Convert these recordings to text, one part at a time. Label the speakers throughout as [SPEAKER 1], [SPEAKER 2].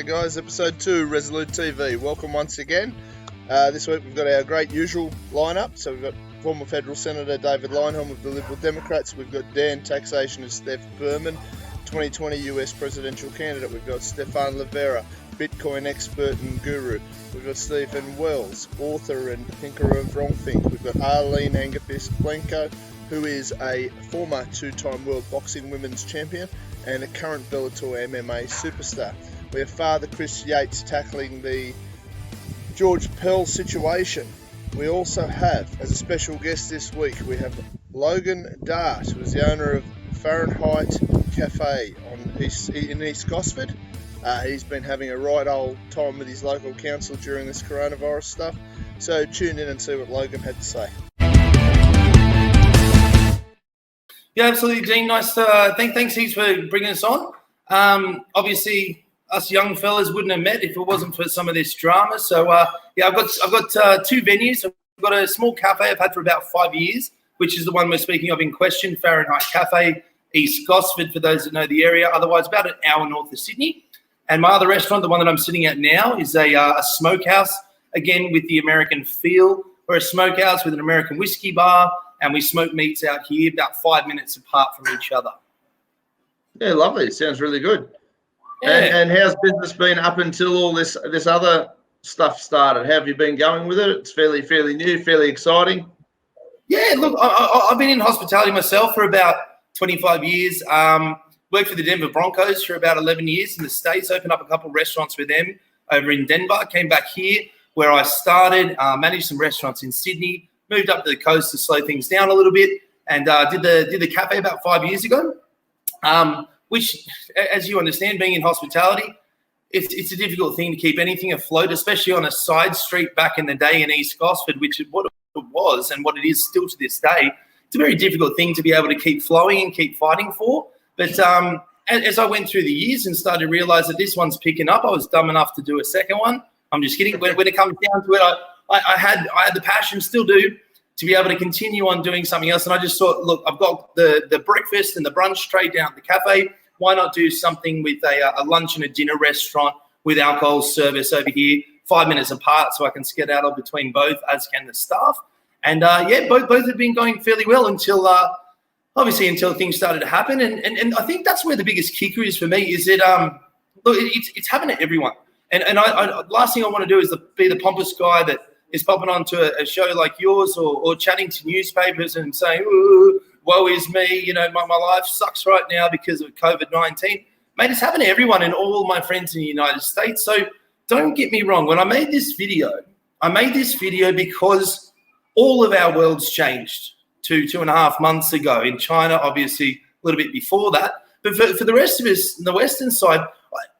[SPEAKER 1] G'day guys, episode 2, Resolute TV. Welcome once again. This week we've got our great usual lineup. So we've got former federal senator David Leyonhjelm of the Liberal Democrats. We've got Dan Taxation and Steph Behrman, 2020 US presidential candidate. We've got Stephan Livera, Bitcoin expert and guru. We've got Stephen Wells, author and thinker of wrongthink. We've got Arlene Blencowe, who is a former two-time world boxing women's champion and a current Bellator MMA superstar. We have Father Chris Yates tackling the George Pell situation. We also have, as a special guest this week, we have Logan, who is the owner of Fahrenheit Cafe in East Gosford. He's been having a right old time with his local council during this coronavirus stuff. So tune in and see what Logan had to say.
[SPEAKER 2] Yeah, absolutely, Dean. Nice. Thanks heaps for bringing us on. Obviously, us young fellas wouldn't have met if it wasn't for some of this drama. So, yeah, I've got two venues. I've got a small cafe I've had for about 5 years, which is the one we're speaking of in question, Fahrenheit Cafe, East Gosford, for those that know the area. Otherwise, about an hour north of Sydney. And my other restaurant, the one that I'm sitting at now, is a smokehouse, again with the American feel. We're a smokehouse with an American whiskey bar. And we smoke meats out here about 5 minutes apart from each other.
[SPEAKER 1] Yeah, lovely. Sounds really good.
[SPEAKER 2] Yeah.
[SPEAKER 1] And how's business been up until all this other stuff started? How have you been going with it? It's fairly new, fairly exciting.
[SPEAKER 2] Yeah, look, I've been in hospitality myself for about 25 years. Worked for the Denver Broncos for about 11 years in the States. Opened up a couple of restaurants with them over in Denver. Came back here where I started, managed some restaurants in Sydney. Moved up to the coast to slow things down a little bit, and did the cafe about 5 years ago. Which, as you understand, being in hospitality, it's a difficult thing to keep anything afloat, especially on a side street back in the day in East Gosford, which is what it was and what it is still to this day. It's a very difficult thing to be able to keep flowing and keep fighting for. But as I went through the years and started to realise that this one's picking up, I was dumb enough to do a second one. I'm just kidding. When it comes down to it, I had the passion, still do, to be able to continue on doing something else. And I just thought, look, I've got the breakfast and the brunch trade down at the cafe. Why not do something with a lunch and a dinner restaurant with alcohol service over here, 5 minutes apart, so I can skedaddle between both, as can the staff. And yeah, both have been going fairly well until things started to happen. And I think that's where the biggest kicker is for me, is that look, it's happening to everyone. And I last thing I want to do is be the pompous guy that is popping onto a show like yours or chatting to newspapers and saying, ooh, woe is me, you know, my life sucks right now because of COVID-19. Mate, it's happened to everyone and all my friends in the United States. So don't get me wrong. When I made this video because all of our worlds changed 2.5 months ago. In China, obviously, a little bit before that. But for the rest of us on the Western side,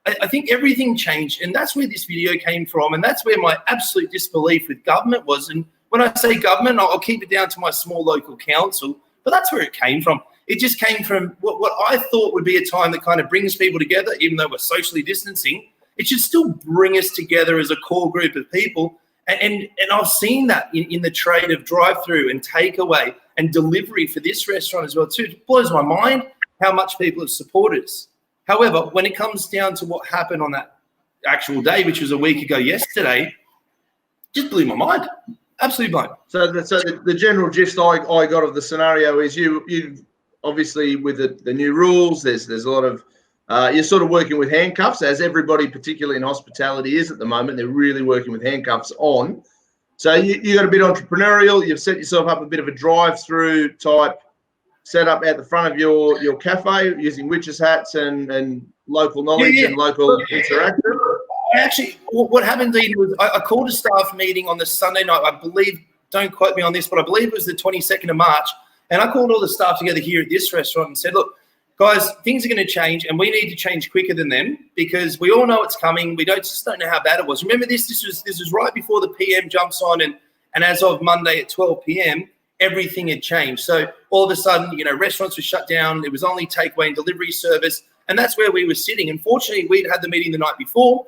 [SPEAKER 2] I think everything changed, and that's where this video came from, and that's where my absolute disbelief with government was. And when I say government, I'll keep it down to my small local council, but that's where it came from. It just came from what I thought would be a time that kind of brings people together, even though we're socially distancing. It should still bring us together as a core group of people, and I've seen that in the trade of drive-through and takeaway and delivery for this restaurant as well too. It blows my mind how much people have supported us. However, when it comes down to what happened on that actual day, which was a week ago yesterday, just blew my mind. Absolutely blown.
[SPEAKER 1] So the general gist I got of the scenario is you obviously with the new rules, there's a lot of you're sort of working with handcuffs, as everybody, particularly in hospitality, is at the moment. They're really working with handcuffs on. So you got a bit entrepreneurial. You've set yourself up a bit of a drive-through type set up at the front of your cafe using witches' hats and local knowledge and local interaction.
[SPEAKER 2] Actually, what happened, Dean, was I called a staff meeting on the Sunday night. I believe, don't quote me on this, but I believe it was the 22nd of March. And I called all the staff together here at this restaurant and said, look, guys, things are going to change, and we need to change quicker than them because we all know it's coming. We just don't know how bad it was. Remember this was right before the PM jumps on, and as of Monday at 12 p.m., everything had changed. So all of a sudden, you know, restaurants were shut down. There was only takeaway and delivery service. And that's where we were sitting. Unfortunately, we'd had the meeting the night before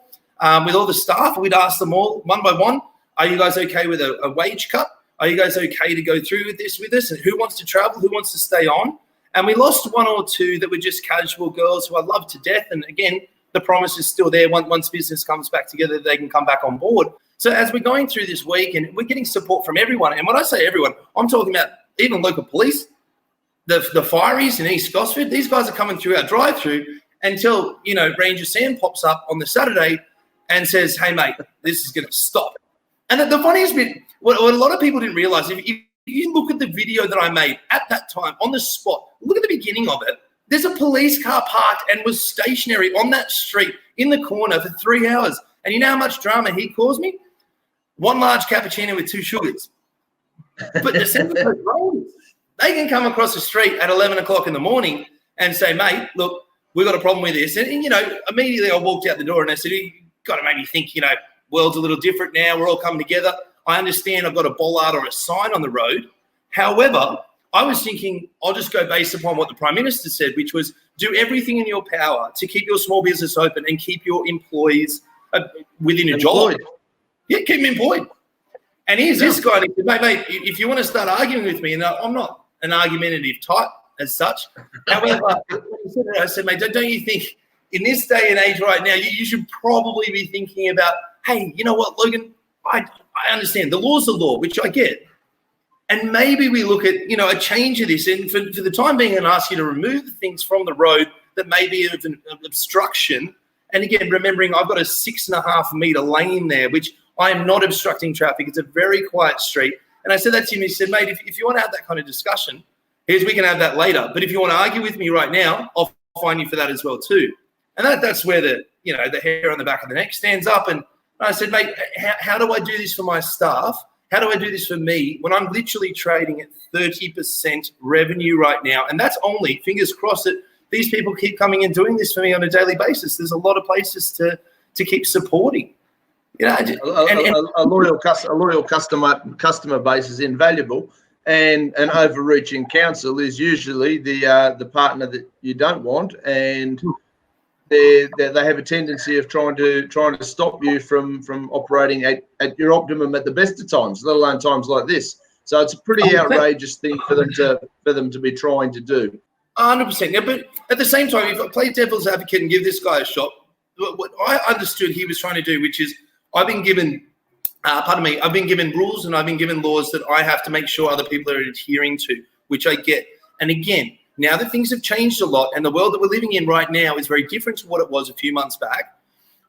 [SPEAKER 2] with all the staff. We'd asked them all one by one, are you guys okay with a wage cut? Are you guys okay to go through with this with us? And who wants to travel? Who wants to stay on? And we lost one or two that were just casual girls who I love to death. And again, the promise is still there. Once business comes back together, they can come back on board. So as we're going through this week, and we're getting support from everyone, and when I say everyone, I'm talking about even local police, the fireys in East Gosford. These guys are coming through our drive-through until, Ranger Sam pops up on the Saturday and says, hey, mate, this is going to stop. And the funniest bit, what a lot of people didn't realise, if you look at the video that I made at that time on the spot, look at the beginning of it. There's a police car parked and was stationary on that street in the corner for 3 hours. And you know how much drama he caused me? 1 large cappuccino with 2 sugars. But the Central Coast, they can come across the street at 11 o'clock in the morning and say, mate, look, we've got a problem with this. And immediately I walked out the door and I said, you got to make me think, world's a little different now. We're all coming together. I understand I've got a bollard or a sign on the road. However, I was thinking I'll just go based upon what the Prime Minister said, which was do everything in your power to keep your small business open and keep your employees within a job. Yeah, keep them employed. And here's this guy. He said, mate, if you want to start arguing with me, and I'm not an argumentative type as such. However, I said, mate, don't you think in this day and age right now, you should probably be thinking about, hey, you know what, Logan, I understand the law's the law, which I get. And maybe we look at, a change of this. And for the time being, and ask you to remove the things from the road that may be of an obstruction. And again, remembering I've got a 6.5 metre lane there, which I am not obstructing traffic. It's a very quiet street. And I said that to him. He said, mate, if you want to have that kind of discussion, we can have that later. But if you want to argue with me right now, I'll fine you for that as well too. And that's where the hair on the back of the neck stands up. And I said, mate, how do I do this for my staff? How do I do this for me when I'm literally trading at 30% revenue right now? And that's only, fingers crossed, that these people keep coming and doing this for me on a daily basis. There's a lot of places to keep supporting.
[SPEAKER 3] A loyal customer base is invaluable, and an overreaching council is usually the partner that you don't want, and they have a tendency of trying to stop you from operating at your optimum at the best of times, let alone times like this. So it's a pretty outrageous thing for them to be trying to do.
[SPEAKER 2] 100%. Yeah, but at the same time, if I play devil's advocate and give this guy a shot, what I understood he was trying to do, which is I've been given rules and I've been given laws that I have to make sure other people are adhering to, which I get. And again, now that things have changed a lot and the world that we're living in right now is very different to what it was a few months back,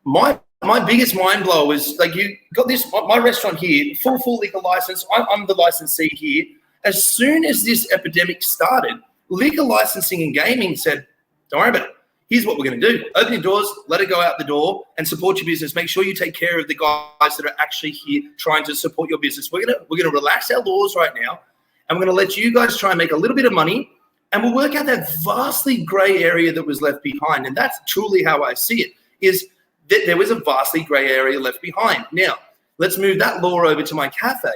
[SPEAKER 2] my biggest mind blower was, like, you got this, my restaurant here, full liquor license. I'm the licensee here. As soon as this epidemic started, liquor licensing and gaming said, don't worry about it. Here's what we're going to do. Open your doors, let it go out the door, and support your business. Make sure you take care of the guys that are actually here trying to support your business. We're gonna relax our laws right now, and we're going to let you guys try and make a little bit of money, and we'll work out that vastly grey area that was left behind. And that's truly how I see it, is that there was a vastly grey area left behind. Now, let's move that law over to my cafe.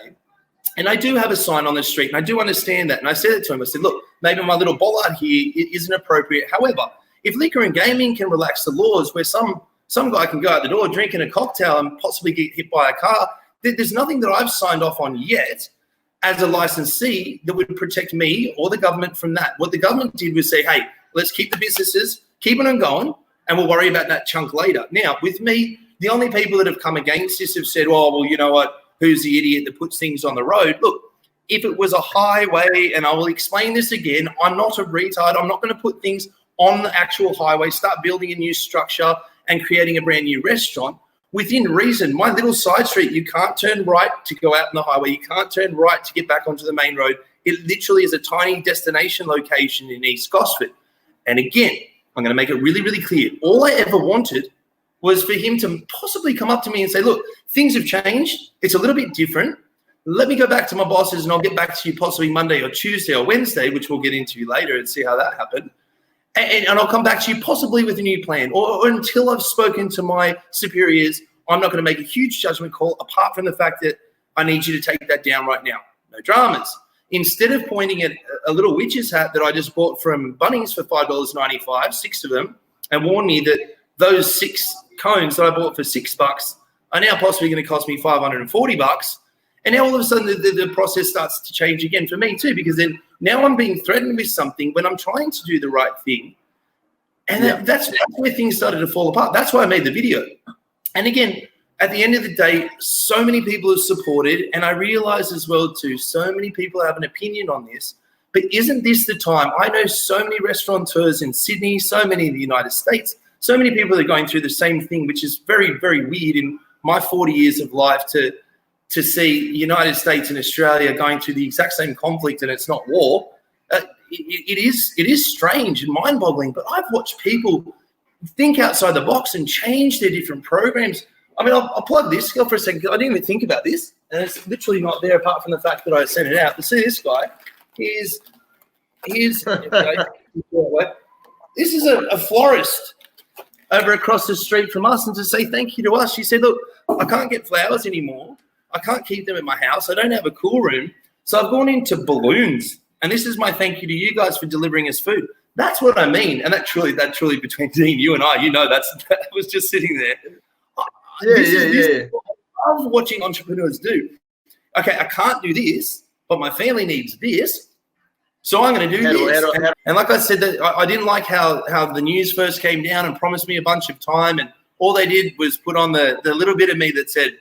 [SPEAKER 2] And I do have a sign on the street, and I do understand that. And I said it to him. I said, look, maybe my little bollard here isn't appropriate. However, if liquor and gaming can relax the laws where some guy can go out the door drinking a cocktail and possibly get hit by a car, there's nothing that I've signed off on yet as a licensee that would protect me or the government from that. What the government did was say, hey, let's keep the businesses, keeping them going, and we'll worry about that chunk later. Now, with me, the only people that have come against this have said, oh, well, you know what, who's the idiot that puts things on the road? Look, if it was a highway, and I will explain this again, I'm not a retard. I'm not going to put things on the actual highway, start building a new structure and creating a brand new restaurant. Within reason, my little side street, you can't turn right to go out on the highway. You can't turn right to get back onto the main road. It literally is a tiny destination location in East Gosford. And again, I'm going to make it really, really clear. All I ever wanted was for him to possibly come up to me and say, look, things have changed. It's a little bit different. Let me go back to my bosses and I'll get back to you possibly Monday or Tuesday or Wednesday, which we'll get into later and see how that happened. And I'll come back to you possibly with a new plan, or until I've spoken to my superiors, I'm not going to make a huge judgment call apart from the fact that I need you to take that down right now. No dramas. Instead of pointing at a little witch's hat that I just bought from Bunnings for $5.95, 6 of them, and warn me that those 6 cones that I bought for $6 are now possibly going to cost me $540. And now all of a sudden the process starts to change again for me too, because then now I'm being threatened with something when I'm trying to do the right thing. And that's where things started to fall apart. That's why I made the video. And again, at the end of the day, so many people have supported, and I realize as well too, so many people have an opinion on this, but isn't this the time? I know so many restaurateurs in Sydney, so many in the United States, so many people are going through the same thing, which is very, very weird in my 40 years of life to see the United States and Australia going through the exact same conflict, and it's not war. It is strange and mind-boggling, but I've watched people think outside the box and change their different programs. I mean, I'll plug this guy for a second. I didn't even think about this, and it's literally not there apart from the fact that I sent it out. But see this guy, here's this is a florist over across the street from us, and to say thank you to us, she said, look, I can't get flowers anymore. I can't keep them in my house. I don't have a cool room. So I've gone into balloons, and this is my thank you to you guys for delivering us food. That's what I mean. And that truly between Dean, you and I, that was just sitting there. I love watching entrepreneurs do. Okay, I can't do this, but my family needs this, so I'm going to do this. And like I said, that I didn't like how the news first came down and promised me a bunch of time, and all they did was put on the little bit of me that said,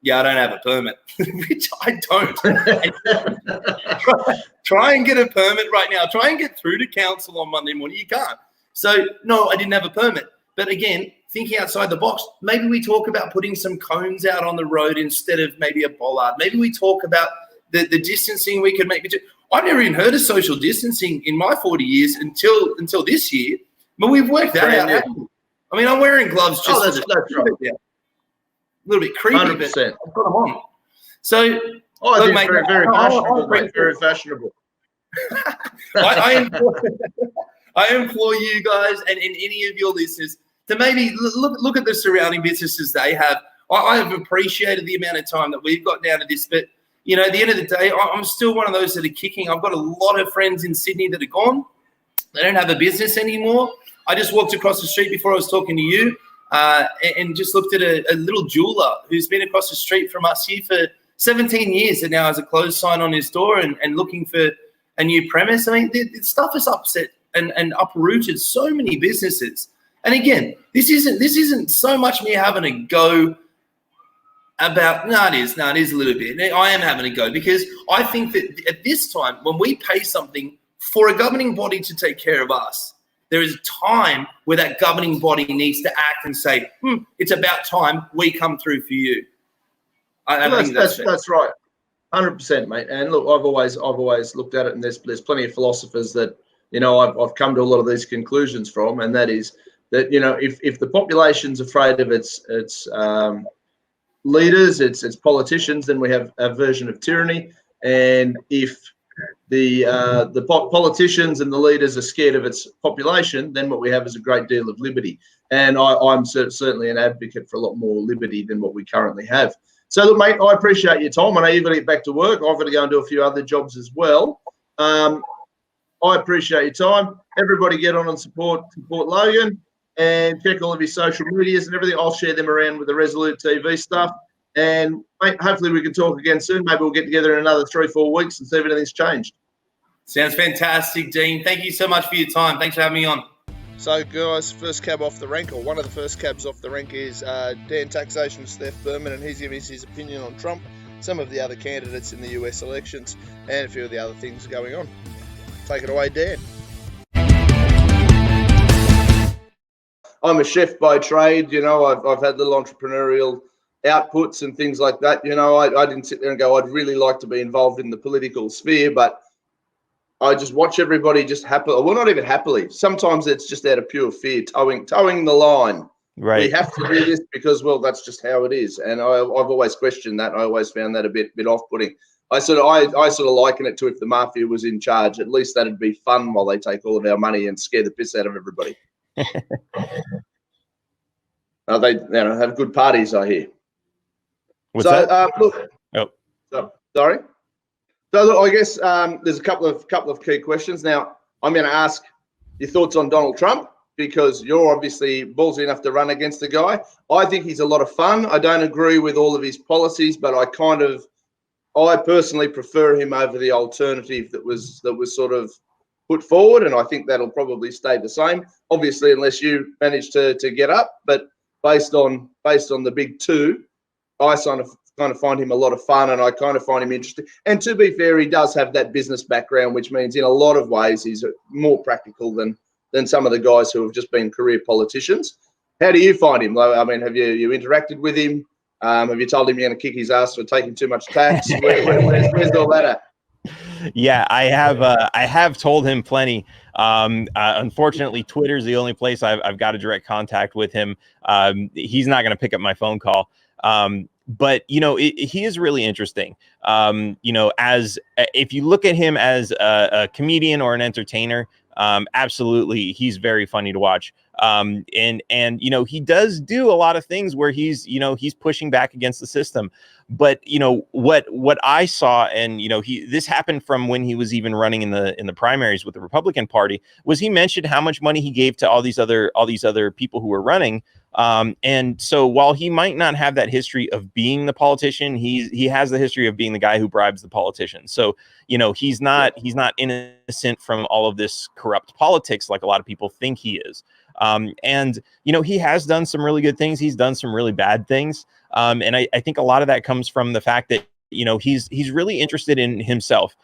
[SPEAKER 2] yeah, I don't have a permit, which I don't. Try and get a permit right now. Try and get through to council on Monday morning. You can't. So, no, I didn't have a permit. But again, thinking outside the box, maybe we talk about putting some cones out on the road instead of maybe a bollard. Maybe we talk about the distancing we could make. I've never even heard of social distancing in my 40 years until this year. But we've worked that out. Yeah. I mean, I'm wearing gloves just
[SPEAKER 3] that's right.
[SPEAKER 2] Yeah. A little bit creepy,
[SPEAKER 3] 100%.
[SPEAKER 2] but I've got them on. So,
[SPEAKER 3] look, mate, very fashionable, mate. Very fashionable.
[SPEAKER 2] I implore you guys and any of your listeners to maybe look at the surrounding businesses they have. I have appreciated the amount of time that we've got down to this, but at the end of the day, I'm still one of those that are kicking. I've got a lot of friends in Sydney that are gone. They don't have a business anymore. I just walked across the street before I was talking to you. And just looked at a little jeweler who's been across the street from us here for 17 years and now has a closed sign on his door and looking for a new premise. I mean, the stuff has upset and uprooted so many businesses. And again, this isn't so much me having a go about, it is a little bit. I am having a go because I think that at this time, when we pay something for a governing body to take care of us, there is a time where that governing body needs to act and say, it's about time we come through for you. I think that's right.
[SPEAKER 3] 100%, mate. And look, I've always looked at it, and there's plenty of philosophers that, I've come to a lot of these conclusions from, and that is that, if the population's afraid of its leaders, its politicians, then we have a version of tyranny. And if the politicians and the leaders are scared of its population, then what we have is a great deal of liberty. And I'm certainly an advocate for a lot more liberty than what we currently have. So, look, mate, I appreciate your time. I know you've got to get back to work. I've got to go and do a few other jobs as well. I appreciate your time. Everybody get on and support Logan and check all of his social medias and everything. I'll share them around with the Resolute TV stuff. And mate, hopefully we can talk again soon. Maybe we'll get together in another 3-4 weeks and see if anything's changed.
[SPEAKER 2] Sounds fantastic, Dean. Thank you so much for your time. Thanks for having me on.
[SPEAKER 1] So, guys, first cab off the rank, or one of the first cabs off the rank, is Dan Taxation, Steph Behrman, and he's giving us his opinion on Trump, some of the other candidates in the US elections, and a few of the other things going on. Take it away, Dan.
[SPEAKER 3] I'm a chef by trade. I've had little entrepreneurial outputs and things like that. I didn't sit there and go, I'd really like to be involved in the political sphere, but I just watch everybody just happily, well, not even happily. Sometimes it's just out of pure fear, towing the line. Right. We have to do this because, well, that's just how it is. And I've always questioned that. I always found that a bit off-putting. I sort of liken it to if the mafia was in charge. At least that'd be fun while they take all of our money and scare the piss out of everybody. They have good parties, I hear.
[SPEAKER 4] What's that?
[SPEAKER 3] Look.
[SPEAKER 4] Oh.
[SPEAKER 3] Sorry. So look, I guess there's a couple of key questions. Now, I'm going to ask your thoughts on Donald Trump, because you're obviously ballsy enough to run against the guy. I think he's a lot of fun. I don't agree with all of his policies, but I personally prefer him over the alternative that was sort of put forward, and I think that'll probably stay the same. Obviously, unless you manage to get up, but based on the big two, I kind of find him a lot of fun, and I kind of find him interesting. And to be fair, he does have that business background, which means in a lot of ways he's more practical than some of the guys who have just been career politicians. How do you find him? I mean, have you interacted with him? Have you told him you're going to kick his ass for taking too much tax? Where's all that at?
[SPEAKER 4] Yeah, I have told him plenty. Unfortunately, Twitter's the only place I've got a direct contact with him. He's not going to pick up my phone call. But, you know, he is really interesting. You know, as if you look at him as a comedian or an entertainer, absolutely, he's very funny to watch. And you know, he does do a lot of things where he's pushing back against the system. But, you know, what I saw, and, you know, this happened from when he was even running in the primaries with the Republican Party, was he mentioned how much money he gave to all these other people who were running. And so while he might not have that history of being the politician, he has the history of being the guy who bribes the politician. So, you know, he's not innocent from all of this corrupt politics like a lot of people think he is. And, you know, he has done some really good things. He's done some really bad things. And I think a lot of that comes from the fact that, you know, he's really interested in himself.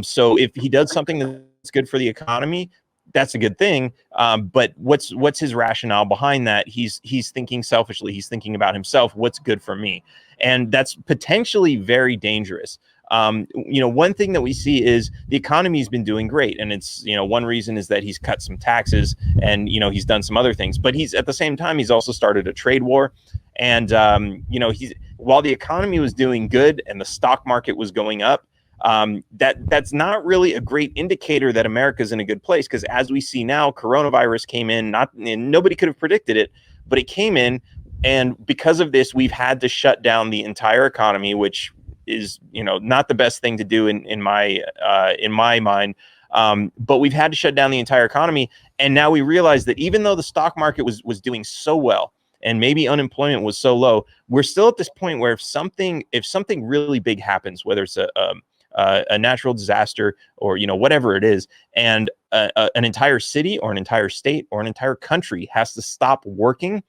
[SPEAKER 4] So if he does something that's good for the economy, that's a good thing. But what's his rationale behind that? He's thinking selfishly. He's thinking about himself. What's good for me? And that's potentially very dangerous. You know, one thing that we see is the economy has been doing great. And it's, you know, one reason is that he's cut some taxes and, you know, he's done some other things. But he's at the same time, he's also started a trade war. And, you know, while the economy was doing good and the stock market was going up, that's not really a great indicator that America's in a good place, because as we see now, coronavirus came in, and nobody could have predicted it, but it came in, and because of this, we've had to shut down the entire economy, which is, you know, not the best thing to do in my mind. But we've had to shut down the entire economy, and now we realize that even though the stock market was doing so well, and maybe unemployment was so low, we're still at this point where if something really big happens, whether it's a natural disaster or, you know, whatever it is, and an entire city or an entire state or an entire country has to stop working,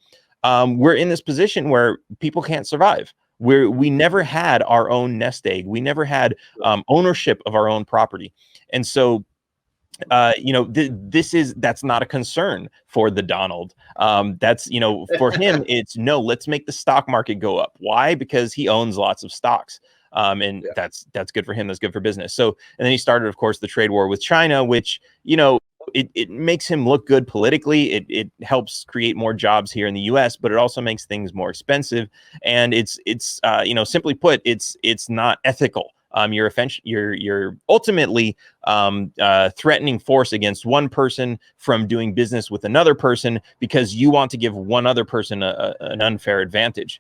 [SPEAKER 4] we're in this position where people can't survive. We never had our own nest egg. We never had ownership of our own property. And so, you know, that's not a concern for the Donald. That's, you know, for him, it's no, let's make the stock market go up. Why? Because he owns lots of stocks. And that's good for him. That's good for business. So, and then he started, of course, the trade war with China, which, you know, it makes him look good politically. It helps create more jobs here in the U.S., but it also makes things more expensive. And it's you know, simply put, it's not ethical. You're ultimately threatening force against one person from doing business with another person because you want to give one other person an unfair advantage,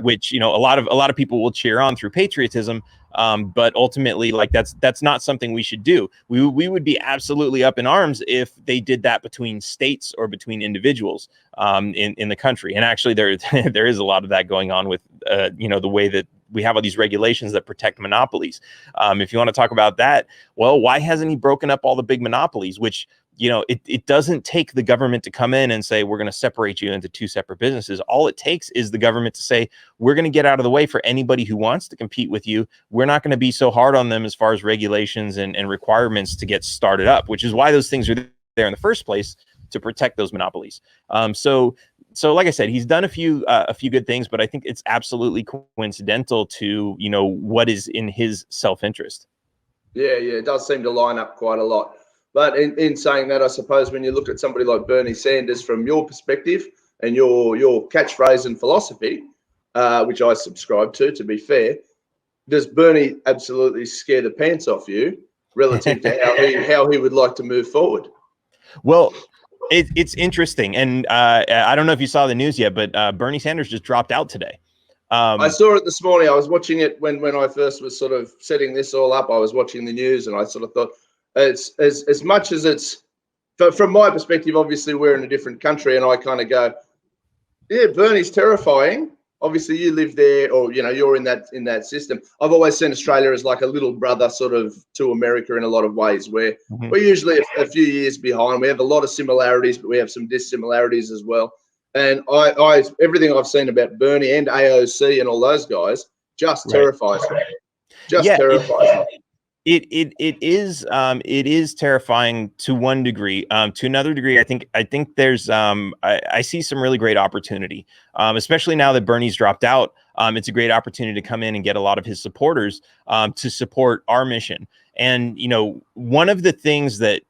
[SPEAKER 4] which, you know, a lot of people will cheer on through patriotism. But ultimately, like, that's not something we should do. We would be absolutely up in arms if they did that between states or between individuals in the country. And actually, there is a lot of that going on with you know, the way that we have all these regulations that protect monopolies. If you want to talk about that, well, why hasn't he broken up all the big monopolies? Which, you know, it doesn't take the government to come in and say, we're going to separate you into two separate businesses. All it takes is the government to say, we're going to get out of the way for anybody who wants to compete with you. We're not going to be so hard on them as far as regulations and requirements to get started up, which is why those things are there in the first place, to protect those monopolies. So like I said, he's done a few good things, but I think it's absolutely coincidental to, you know, what is in his self-interest. Yeah,
[SPEAKER 3] it does seem to line up quite a lot. But in saying that, I suppose when you look at somebody like Bernie Sanders from your perspective and your catchphrase and philosophy, which I subscribe to be fair, does Bernie absolutely scare the pants off you relative to how he would like to move forward?
[SPEAKER 4] Well, it's interesting. And I don't know if you saw the news yet, but Bernie Sanders just dropped out today.
[SPEAKER 3] I saw it this morning. I was watching it when I first was sort of setting this all up. I was watching the news and I sort of thought, it's as much as it's, from my perspective, obviously we're in a different country, and I kind of go, yeah, Bernie's terrifying, obviously you live there, or you're in that system. I've always seen Australia as like a little brother sort of to America in a lot of ways, where we're usually a few years behind. We have a lot of similarities, but we have some dissimilarities as well. And I everything I've seen about Bernie and AOC and all those guys just terrifies me. Just terrifies me.
[SPEAKER 4] It is terrifying to one degree. To another degree, I think there's I see some really great opportunity, especially now that Bernie's dropped out. It's a great opportunity to come in and get a lot of his supporters to support our mission. And one of the things that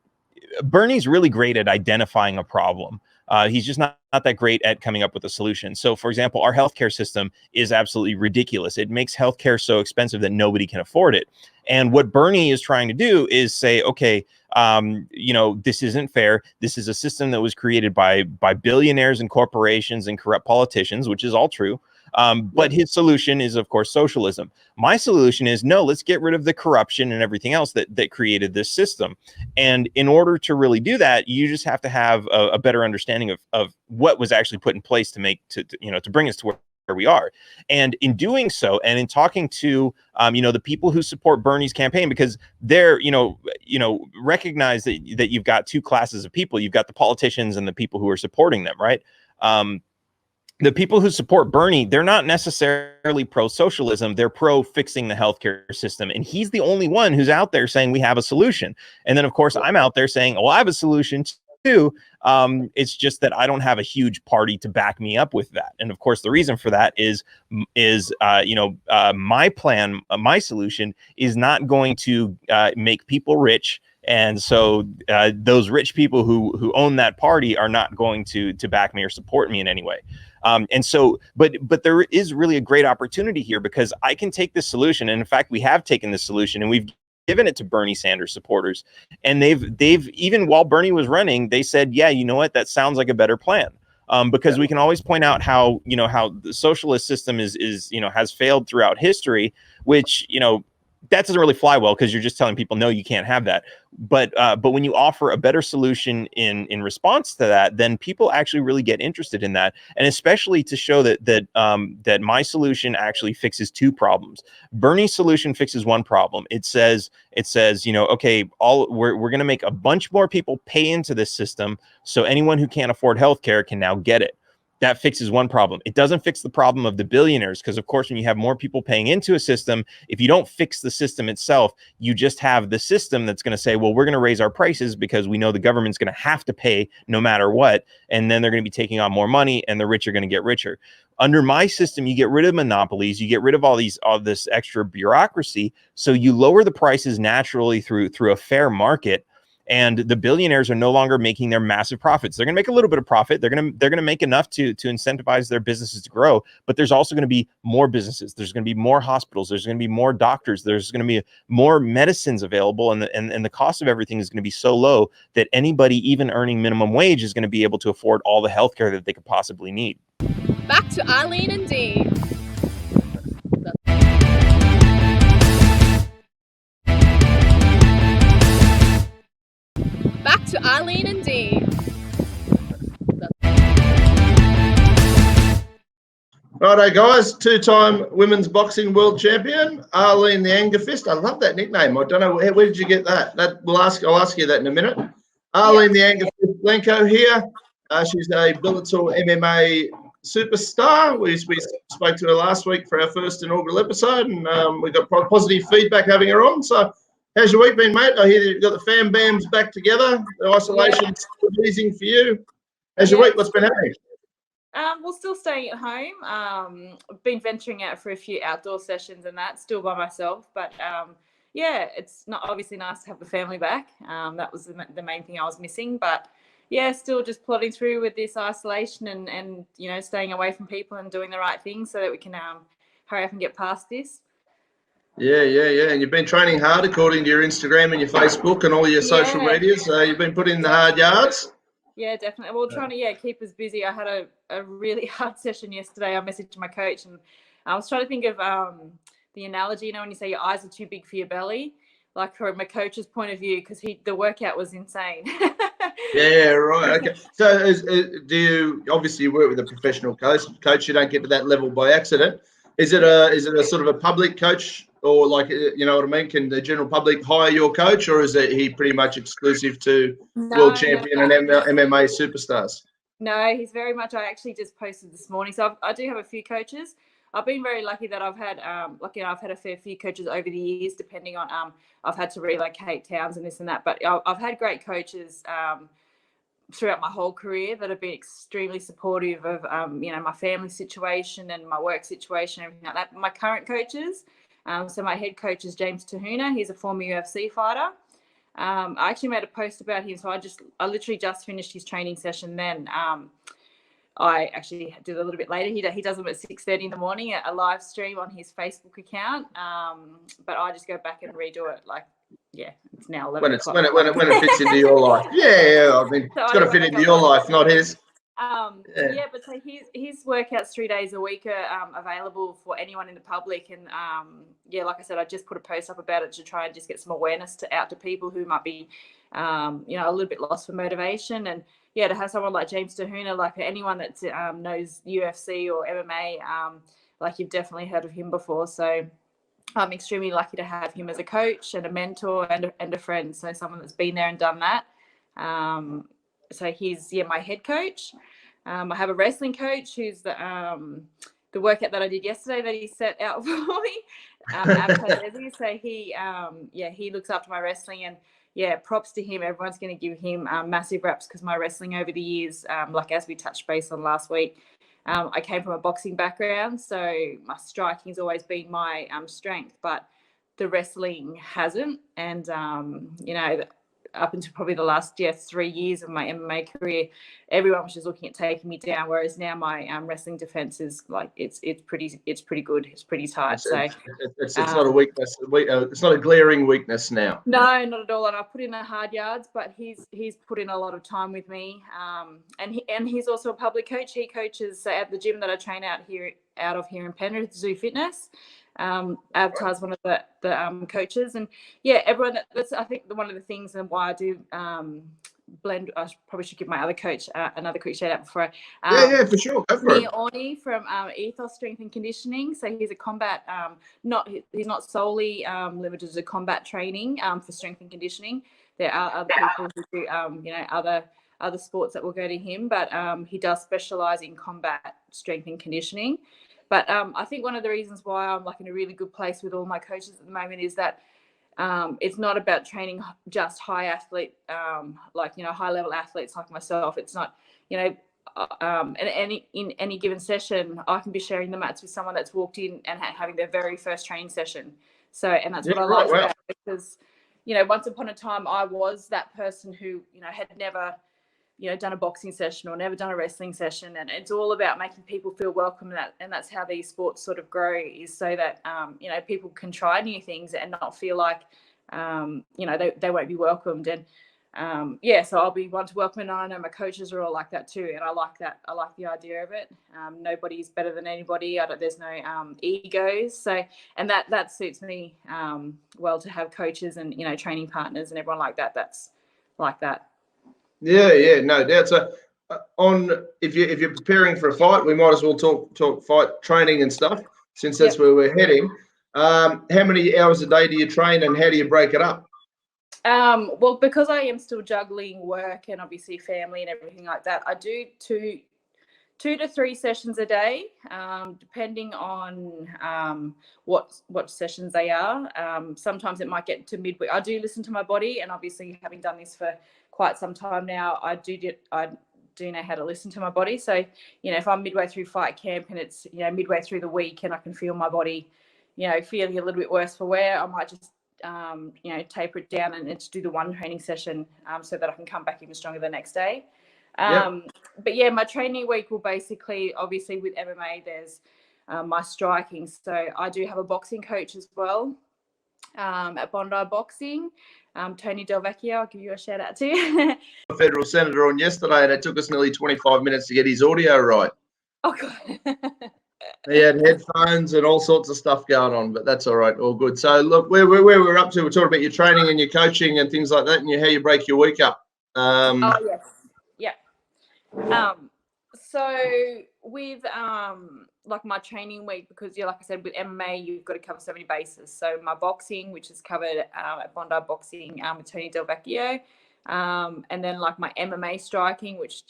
[SPEAKER 4] Bernie's really great at identifying a problem. He's just not that great at coming up with a solution. So, for example, our healthcare system is absolutely ridiculous. It makes healthcare so expensive that nobody can afford it. And what Bernie is trying to do is say, okay, this isn't fair. This is a system that was created by billionaires and corporations and corrupt politicians, which is all true. But his solution is, of course, socialism. My solution is, no, let's get rid of the corruption and everything else that created this system. And in order to really do that, you just have to have a better understanding of what was actually put in place to bring us to where we are. And in doing so, and in talking to the people who support Bernie's campaign, because they're recognize that you've got two classes of people. You've got the politicians and the people who are supporting them, right? The people who support Bernie, they're not necessarily pro-socialism. They're pro-fixing the healthcare system. And he's the only one who's out there saying we have a solution. And then, of course, I'm out there saying, well, I have a solution too. It's just that I don't have a huge party to back me up with that. And, of course, the reason for that is my plan, my solution is not going to make people rich. And so those rich people who own that party are not going to back me or support me in any way. And so, but there is really a great opportunity here, because I can take this solution. And in fact, we have taken this solution and we've given it to Bernie Sanders supporters. And they've even while Bernie was running, they said, yeah, you know what, that sounds like a better plan. Because we can always point out how the socialist system has failed throughout history, which, that doesn't really fly well, because you're just telling people, no, you can't have that. But when you offer a better solution in response to that, then people actually really get interested in that. And especially to show that my solution actually fixes two problems. Bernie's solution fixes one problem. It says, okay, we're going to make a bunch more people pay into this system, so anyone who can't afford healthcare can now get it. That fixes one problem. It doesn't fix the problem of the billionaires, because, of course, when you have more people paying into a system, if you don't fix the system itself, you just have the system that's going to say, well, we're going to raise our prices because we know the government's going to have to pay no matter what. And then they're going to be taking on more money, and the rich are going to get richer. Under my system, you get rid of monopolies, you get rid of all this extra bureaucracy. So you lower the prices naturally through a fair market. And the billionaires are no longer making their massive profits. They're going to make a little bit of profit. They're going to make enough to incentivize their businesses to grow. But there's also going to be more businesses. There's going to be more hospitals. There's going to be more doctors. There's going to be more medicines available, and the cost of everything is going to be so low that anybody, even earning minimum wage, is going to be able to afford all the healthcare that they could possibly need.
[SPEAKER 5] Back to Arlene and Dee. Back to Arlene and Dee.
[SPEAKER 3] Righto, guys. Two-time women's boxing world champion, Arlene the Anger Fist. I love that nickname. I don't know where did you get that. I'll ask you that in a minute. Arlene the Anger Fist Blencowe here. She's a Bellator MMA superstar. We spoke to her last week for our first inaugural episode, and we got positive feedback having her on. So, how's your week been, mate? I hear you've got the fam bams back together. The isolation's easing for you. How's your week? What's been happening?
[SPEAKER 5] We're still staying at home. I've been venturing out for a few outdoor sessions and that, still by myself. But yeah, it's not obviously nice to have the family back. That was the main thing I was missing. But yeah, still just plodding through with this isolation and staying away from people and doing the right thing so that we can hurry up and get past this. Yeah.
[SPEAKER 3] And you've been training hard according to your Instagram and your Facebook and all your social medias. You've been putting in the hard yards.
[SPEAKER 5] Yeah, definitely. Well, trying to keep us busy. I had a really hard session yesterday. I messaged my coach and I was trying to think of the analogy, when you say your eyes are too big for your belly. like from a coach's point of view, because the workout was insane.
[SPEAKER 3] Yeah, right. Okay. So, do you obviously work with a professional coach? You don't get to that level by accident. Is it a sort of a public coach, or like, you know what I mean? Can the general public hire your coach, or is he pretty much exclusive to world champion and MMA superstars?
[SPEAKER 5] No, he's very much. I actually just posted this morning, so I do have a few coaches. I've been very lucky that I've had I've had a fair few coaches over the years, depending on I've had to relocate towns and this and that. But I've had great coaches throughout my whole career that have been extremely supportive of my family situation and my work situation, everything like that. My current coaches, so my head coach is James Tahuna. He's a former UFC fighter. I actually made a post about him, so I literally just finished his training session then. I actually did a little bit later. He does them at 6:30 in the morning, a live stream on his Facebook account. But I just go back and redo it. Like, yeah, it's now 11
[SPEAKER 3] when
[SPEAKER 5] o'clock.
[SPEAKER 3] When it fits into your life. Yeah, I mean, so it's got to fit into your life, not his.
[SPEAKER 5] Yeah, but so his workouts 3 days a week are available for anyone in the public, and yeah, like I said, I just put a post up about it to try and just get some awareness out to people who might be a little bit lost for motivation. And yeah, to have someone like James Tahuna, like anyone that knows UFC or MMA, like you've definitely heard of him before. So I'm extremely lucky to have him as a coach and a mentor and a friend. So someone that's been there and done that. So he's my head coach. I have a wrestling coach who's the workout that I did yesterday that he set out for me. Advertise. So he looks after my wrestling, and yeah, props to him. Everyone's going to give him massive reps, because my wrestling over the years, like as we touched base on last week, I came from a boxing background, so my striking's always been my strength, but the wrestling hasn't. And up until probably the last 3 years of my MMA career, everyone was just looking at taking me down. Whereas now my wrestling defense is like it's pretty good. It's pretty tight.
[SPEAKER 3] It's not a weakness. It's not a glaring weakness now.
[SPEAKER 5] No, not at all. And I put in the hard yards, but he's put in a lot of time with me. And he's also a public coach. He coaches at the gym that I train out of here in Penrith, Zoo Fitness. Advertise, one of the coaches, and yeah, everyone. That's I think one of the things and why I do blend. I probably should give my other coach another quick shout out before.
[SPEAKER 3] Yeah, for sure. Go for it.
[SPEAKER 5] Orny from Ethos Strength and Conditioning. So he's a combat. He's not solely limited to combat training for strength and conditioning. There are other people who do other sports that will go to him, but he does specialize in combat strength and conditioning. But I think one of the reasons why I'm like in a really good place with all my coaches at the moment is that it's not about training just high athlete, high level athletes like myself. It's not, in any given session, I can be sharing the mats with someone that's walked in and having their very first training session. So, and that's what I like about it, because, once upon a time I was that person who, had never done a boxing session or never done a wrestling session, and it's all about making people feel welcome, and that's how these sports sort of grow, is so that people can try new things and not feel like they won't be welcomed. And so I'll be one to welcome, and I know my coaches are all like that too, and I like that. I like the idea of it. Nobody's better than anybody. There's no egos. So, and that suits me well, to have coaches and training partners and everyone like that. That's like that.
[SPEAKER 3] Yeah, no doubt. So, if you're preparing for a fight, we might as well talk fight training and stuff, since that's where we're heading. How many hours a day do you train, and how do you break it up?
[SPEAKER 5] Well, because I am still juggling work and obviously family and everything like that, I do two to 3 sessions a day, depending on what sessions they are. Sometimes it might get to midweek. I do listen to my body, and obviously having done this for quite some time now, I do know how to listen to my body. So, if I'm midway through fight camp and it's, midway through the week and I can feel my body, feeling a little bit worse for wear, I might just, taper it down and just do the one training session so that I can come back even stronger the next day. But yeah, my training week will basically, obviously with MMA, there's my striking. So I do have a boxing coach as well at Bondi Boxing. Tony Del Vecchio, I'll give you a shout out too.
[SPEAKER 3] A federal senator on yesterday, and it took us nearly 25 minutes to get his audio right.
[SPEAKER 5] Oh, God.
[SPEAKER 3] He had headphones and all sorts of stuff going on, but that's all right, all good. So look, where we're up to, we're talking about your training and your coaching and things like that, and how you break your week up.
[SPEAKER 5] Oh yes, yeah. So with like my training week, because like I said, with MMA you've got to cover so many bases. So my boxing, which is covered at Bondi Boxing with Tony Del Vecchio, and then like my MMA striking, which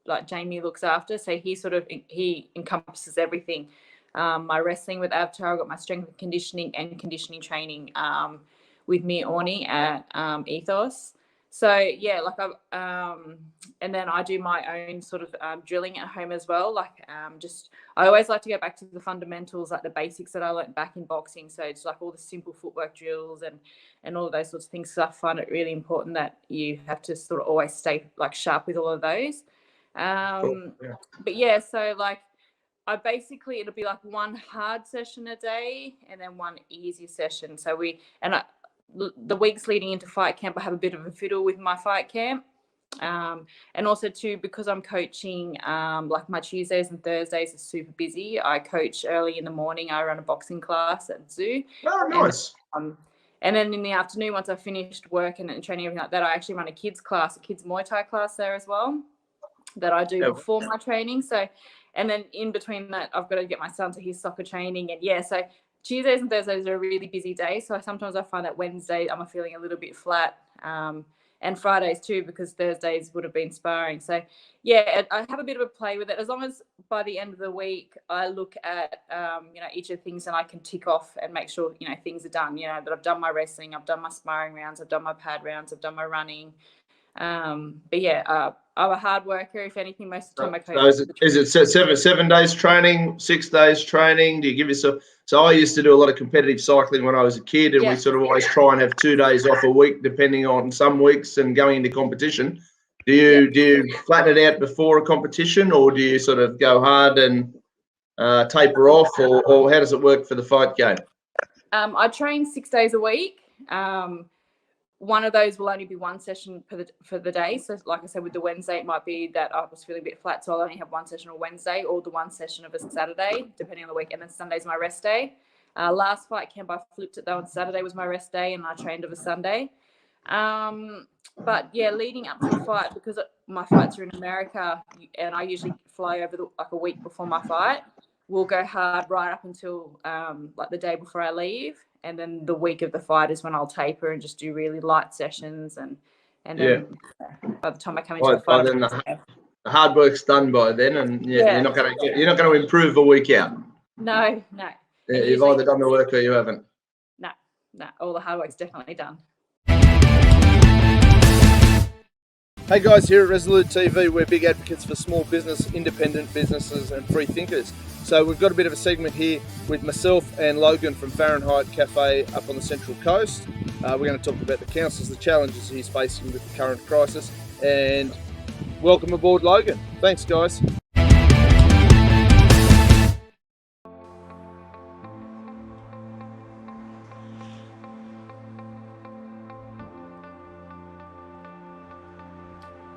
[SPEAKER 5] like Jamie looks after. So he encompasses everything. My wrestling with Avatar, I've got my strength and conditioning training with Mia Orney at Ethos. So yeah, like and then I do my own sort of drilling at home as well. Like I always like to go back to the fundamentals, like the basics that I learned back in boxing. So it's like all the simple footwork drills and all of those sorts of things. So I find it really important that you have to sort of always stay like sharp with all of those. But yeah, so like it'll be like one hard session a day and then one easy session. So the weeks leading into fight camp, I have a bit of a fiddle with my fight camp. And also too, because I'm coaching, like my Tuesdays and Thursdays are super busy. I coach early in the morning. I run a boxing class at Zoo.
[SPEAKER 3] Oh, nice.
[SPEAKER 5] And then in the afternoon, once I've finished work and training, everything like that, I actually run a kids Muay Thai class there as well that I do before my training. So, and then in between that, I've got to get my son to his soccer training. And yeah, so Tuesdays and Thursdays are a really busy day. So sometimes I find that Wednesday I'm feeling a little bit flat. And Fridays too, because Thursdays would have been sparring. So yeah, I have a bit of a play with it. As long as by the end of the week, I look at, each of the things and I can tick off and make sure, things are done, that I've done my wrestling, I've done my sparring rounds, I've done my pad rounds, I've done my running. But yeah, I'm a hard worker. If anything, most of the time I coach.
[SPEAKER 3] So is it 7 days training, 6 days training? Do you give yourself? So I used to do a lot of competitive cycling when I was a kid, and we sort of always try and have 2 days off a week, depending on some weeks and going into competition. Do you flatten it out before a competition, or do you sort of go hard and taper off, or how does it work for the fight game?
[SPEAKER 5] I train 6 days a week. One of those will only be one session for the day. So like I said, with the Wednesday, it might be that I was feeling a bit flat, so I'll only have one session on Wednesday, or the one session of a Saturday, depending on the week. And then Sunday's my rest day. Last fight camp, I flipped it though, on Saturday was my rest day, and I trained of a Sunday. But yeah, leading up to the fight, because my fights are in America, and I usually fly over like a week before my fight, we'll go hard right up until like the day before I leave. And then the week of the fight is when I'll taper and just do really light sessions. And then by the time I come into the fight,
[SPEAKER 3] then the hard work's done by then, and you're not going to improve a week out.
[SPEAKER 5] No.
[SPEAKER 3] Yeah, you've either done the work or you haven't.
[SPEAKER 5] No. All the hard work's definitely done.
[SPEAKER 1] Hey guys, here at Resolute TV, we're big advocates for small business, independent businesses and free thinkers. So we've got a bit of a segment here with myself and Logan from Fahrenheit Cafe up on the Central Coast. We're going to talk about the councils, the challenges he's facing with the current crisis, and welcome aboard, Logan. Thanks, guys.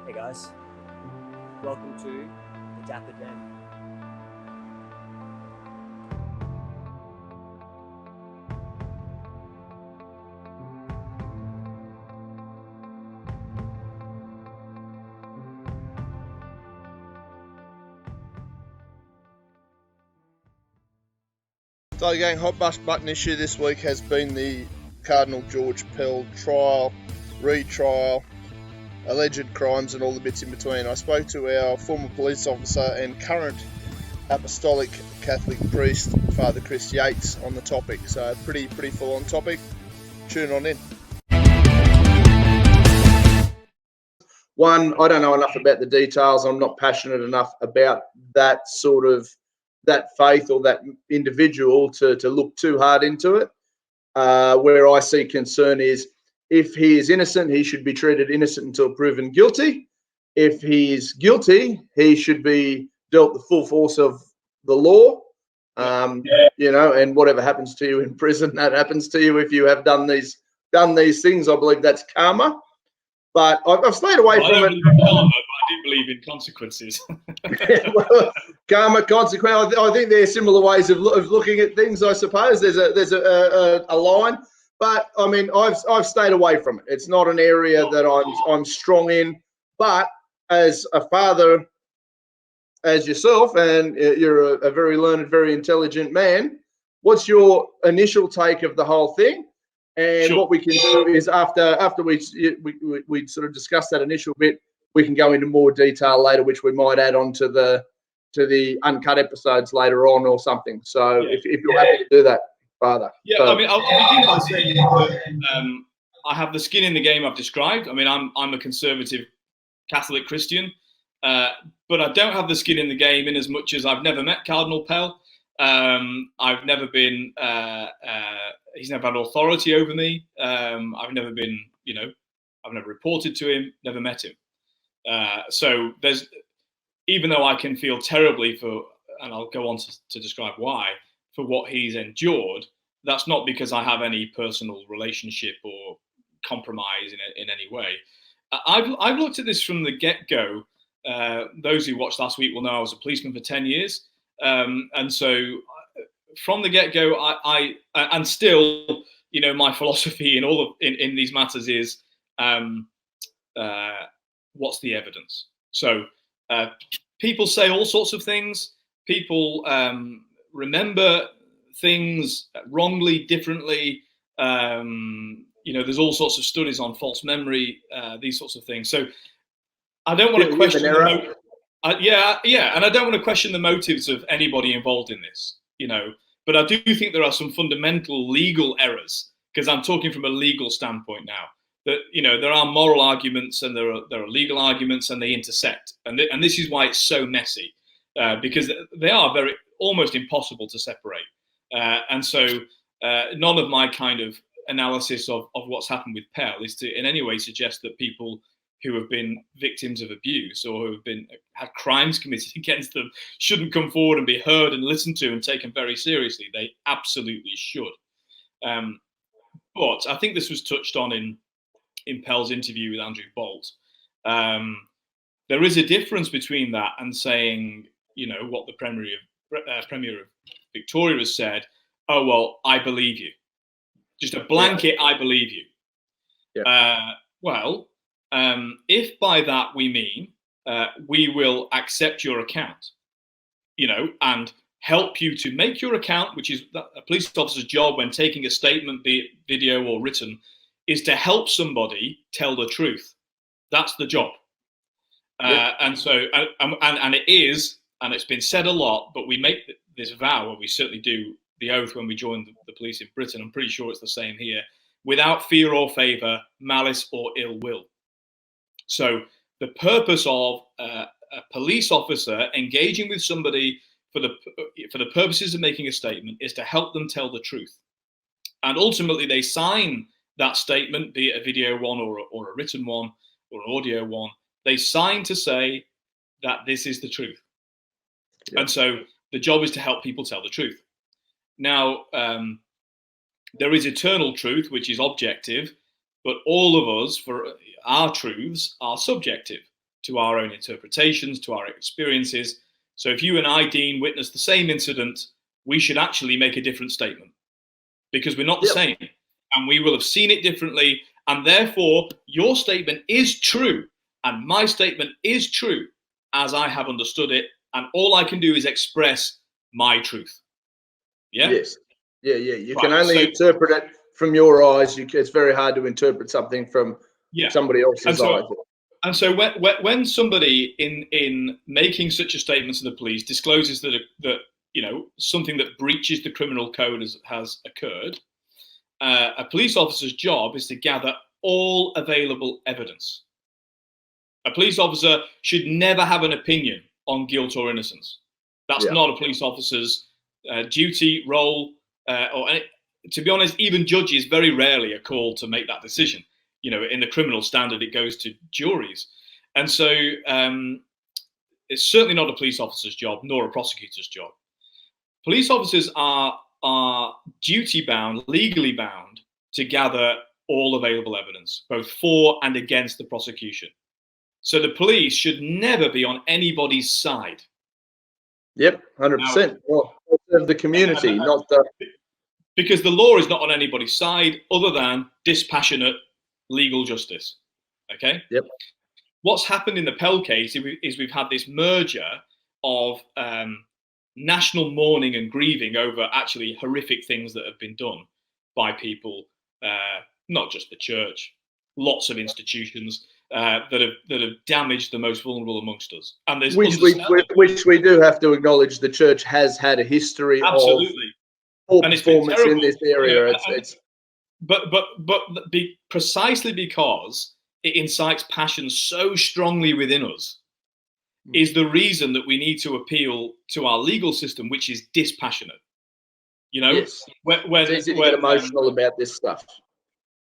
[SPEAKER 6] Hey guys, welcome to the Dapper Den.
[SPEAKER 1] So gang, hot button issue this week has been the Cardinal George Pell trial, retrial, alleged crimes and all the bits in between. I spoke to our former police officer and current Apostolic Catholic priest, Father Chris Yates, on the topic. So pretty full on topic. Tune on in.
[SPEAKER 3] One, I don't know enough about the details. I'm not passionate enough about that faith or that individual to look too hard into it. Where I see concern is, if he is innocent, he should be treated innocent until proven guilty. If he is guilty, he should be dealt the full force of the law. And whatever happens to you in prison, that happens to you if you have done these things. I believe that's karma. But I've stayed away from it.
[SPEAKER 7] I don't believe in karma, but I do believe in consequences.
[SPEAKER 3] Well, karma, consequence. I think there are similar ways of looking at things. I suppose there's a line, but I mean, I've stayed away from it. It's not an area that I'm strong in. But as a father, as yourself, and you're a very learned, very intelligent man, what's your initial take of the whole thing? And
[SPEAKER 7] Sure.
[SPEAKER 3] what we can do is after we sort of discuss that initial bit, we can go into more detail later, which we might add on to the uncut episodes later on or something. So
[SPEAKER 7] Yeah.
[SPEAKER 3] if you're happy to do that, Father.
[SPEAKER 7] Yeah,
[SPEAKER 3] So,
[SPEAKER 7] I mean, I'll begin by saying that I have the skin in the game I've described. I mean, I'm a conservative Catholic Christian, but I don't have the skin in the game in as much as I've never met Cardinal Pell. I've never been, he's never had authority over me. I've never been, I've never reported to him, never met him. So there's, even though I can feel terribly for, and I'll go on to describe why, for what he's endured, that's not because I have any personal relationship or compromise in any way. I've looked at this from the get-go. Those who watched last week will know I was a policeman for 10 years. And so from the get-go, I and still, my philosophy in these matters is, what's the evidence? So people say all sorts of things. People remember things wrongly, differently. There's all sorts of studies on false memory, these sorts of things. So I don't want to question. And I don't want to question the motives of anybody involved in this, But I do think there are some fundamental legal errors, because I'm talking from a legal standpoint now. That there are moral arguments and there are legal arguments, and they intersect, and this is why it's so messy, because they are almost impossible to separate. And so none of my kind of analysis of what's happened with Pell is to in any way suggest that people who have been victims of abuse or who have had crimes committed against them shouldn't come forward and be heard and listened to and taken very seriously. They absolutely should. But I think this was touched on in Pell's interview with Andrew Bolt. There is a difference between that and saying, what the Premier of Victoria has said, oh, well, I believe you. Just a blanket, I believe you. Yeah. If by that we mean we will accept your account, and help you to make your account, which is a police officer's job when taking a statement, be it video or written, is to help somebody tell the truth. That's the job. And so, and it is, and it's been said a lot, but we make this vow, or we certainly do the oath when we join the police in Britain. I'm pretty sure it's the same here. Without fear or favour, malice or ill will. So the purpose of a police officer engaging with somebody for the purposes of making a statement is to help them tell the truth. And ultimately they sign that statement, be it a video one or a written one or an audio one. They sign to say that this is the truth. Yeah. And so the job is to help people tell the truth. Now, there is eternal truth, which is objective, but all of us, for our truths, are subjective to our own interpretations, to our experiences. So if you and I, Dean, witness the same incident, we should actually make a different statement, because we're not the same, and we will have seen it differently, and therefore your statement is true, and my statement is true as I have understood it, and all I can do is express my truth. Yeah?
[SPEAKER 3] Yes. Yeah. You can only interpret it from your eyes. It's very hard to interpret something from somebody else's eyes.
[SPEAKER 7] And so when somebody in making such a statement to the police discloses that something that breaches the criminal code has occurred, a police officer's job is to gather all available evidence. A police officer should never have an opinion on guilt or innocence. That's not a police officer's duty, role, or to be honest, even judges very rarely are called to make that decision. In the criminal standard, it goes to juries. And so it's certainly not a police officer's job, nor a prosecutor's job. Police officers are duty bound, legally bound, to gather all available evidence, both for and against the prosecution. So the police should never be on anybody's side.
[SPEAKER 3] Yep, 100%. Well, of the community, not the.
[SPEAKER 7] Because the law is not on anybody's side other than dispassionate legal justice. Okay?
[SPEAKER 3] Yep.
[SPEAKER 7] What's happened in the Pell case is we've had this merger of national mourning and grieving over actually horrific things that have been done by people, not just the church, lots of institutions that have damaged the most vulnerable amongst us. And there's
[SPEAKER 3] which we do have to acknowledge the church has had a history
[SPEAKER 7] absolutely.
[SPEAKER 3] of poor performance in this area.
[SPEAKER 7] Precisely because it incites passion so strongly within us is the reason that we need to appeal to our legal system, which is dispassionate. You know,
[SPEAKER 3] yes. It's easy to get emotional about this stuff.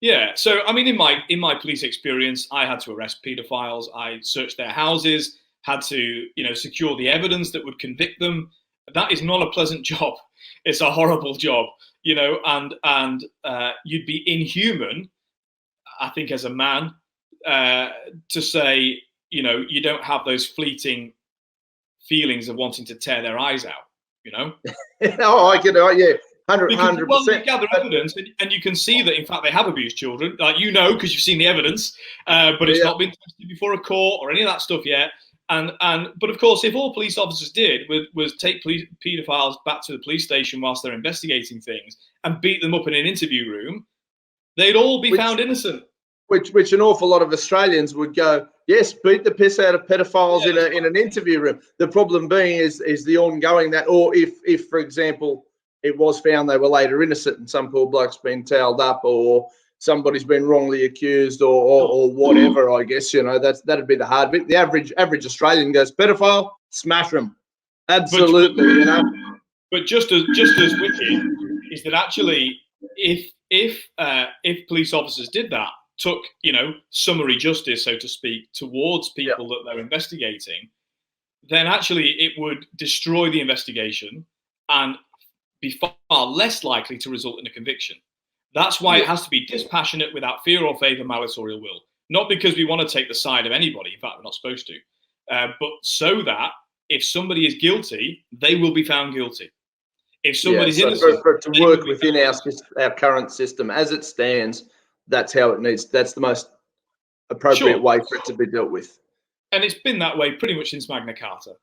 [SPEAKER 7] Yeah. So, I mean, in my police experience, I had to arrest paedophiles. I searched their houses, had to, secure the evidence that would convict them. That is not a pleasant job. It's a horrible job, and you'd be inhuman, I think, as a man, to say, you don't have those fleeting feelings of wanting to tear their eyes out,
[SPEAKER 3] Oh, I get it. Yeah. 100%.
[SPEAKER 7] Well, you gather evidence, and you can see that, in fact, they have abused children, like because you've seen the evidence, but it's not been tested before a court or any of that stuff yet. But of course, if all police officers did was take paedophiles back to the police station whilst they're investigating things and beat them up in an interview room, they'd all be found innocent.
[SPEAKER 3] Which an awful lot of Australians would go, yes, beat the piss out of pedophiles in an interview room. The problem being is the ongoing that, or if for example, it was found they were later innocent and some poor bloke's been towed up or somebody's been wrongly accused or whatever, I guess, that'd be the hard bit. The average Australian goes, pedophile, smash them. Absolutely,
[SPEAKER 7] But just as wicked is that actually if police officers did that, took, summary justice, so to speak, towards people that they're investigating, then actually it would destroy the investigation and be far less likely to result in a conviction. That's why it has to be dispassionate, without fear or favour, malice or ill will. Not because we want to take the side of anybody. In fact, we're not supposed to. But so that if somebody is guilty, they will be found guilty. If somebody's innocent,
[SPEAKER 3] for it to work within our current system as it stands, that's how it needs. That's the most appropriate way for it to be dealt with.
[SPEAKER 7] And it's been that way pretty much since Magna Carta.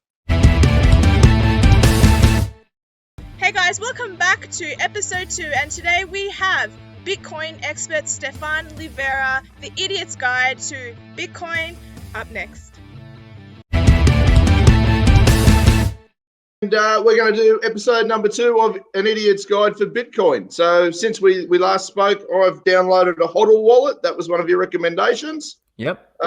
[SPEAKER 8] Hey guys, welcome back to episode 2, and today we have Bitcoin expert Stephan Livera, the Idiot's Guide to Bitcoin, up next.
[SPEAKER 3] And we're going to do episode number 2 of An Idiot's Guide for Bitcoin. So since we last spoke, I've downloaded a HODL wallet. That was one of your recommendations.
[SPEAKER 9] Yep.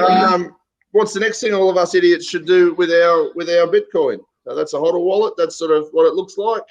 [SPEAKER 3] What's the next thing all of us idiots should do with our Bitcoin? So that's a HODL wallet. That's sort of what it looks like.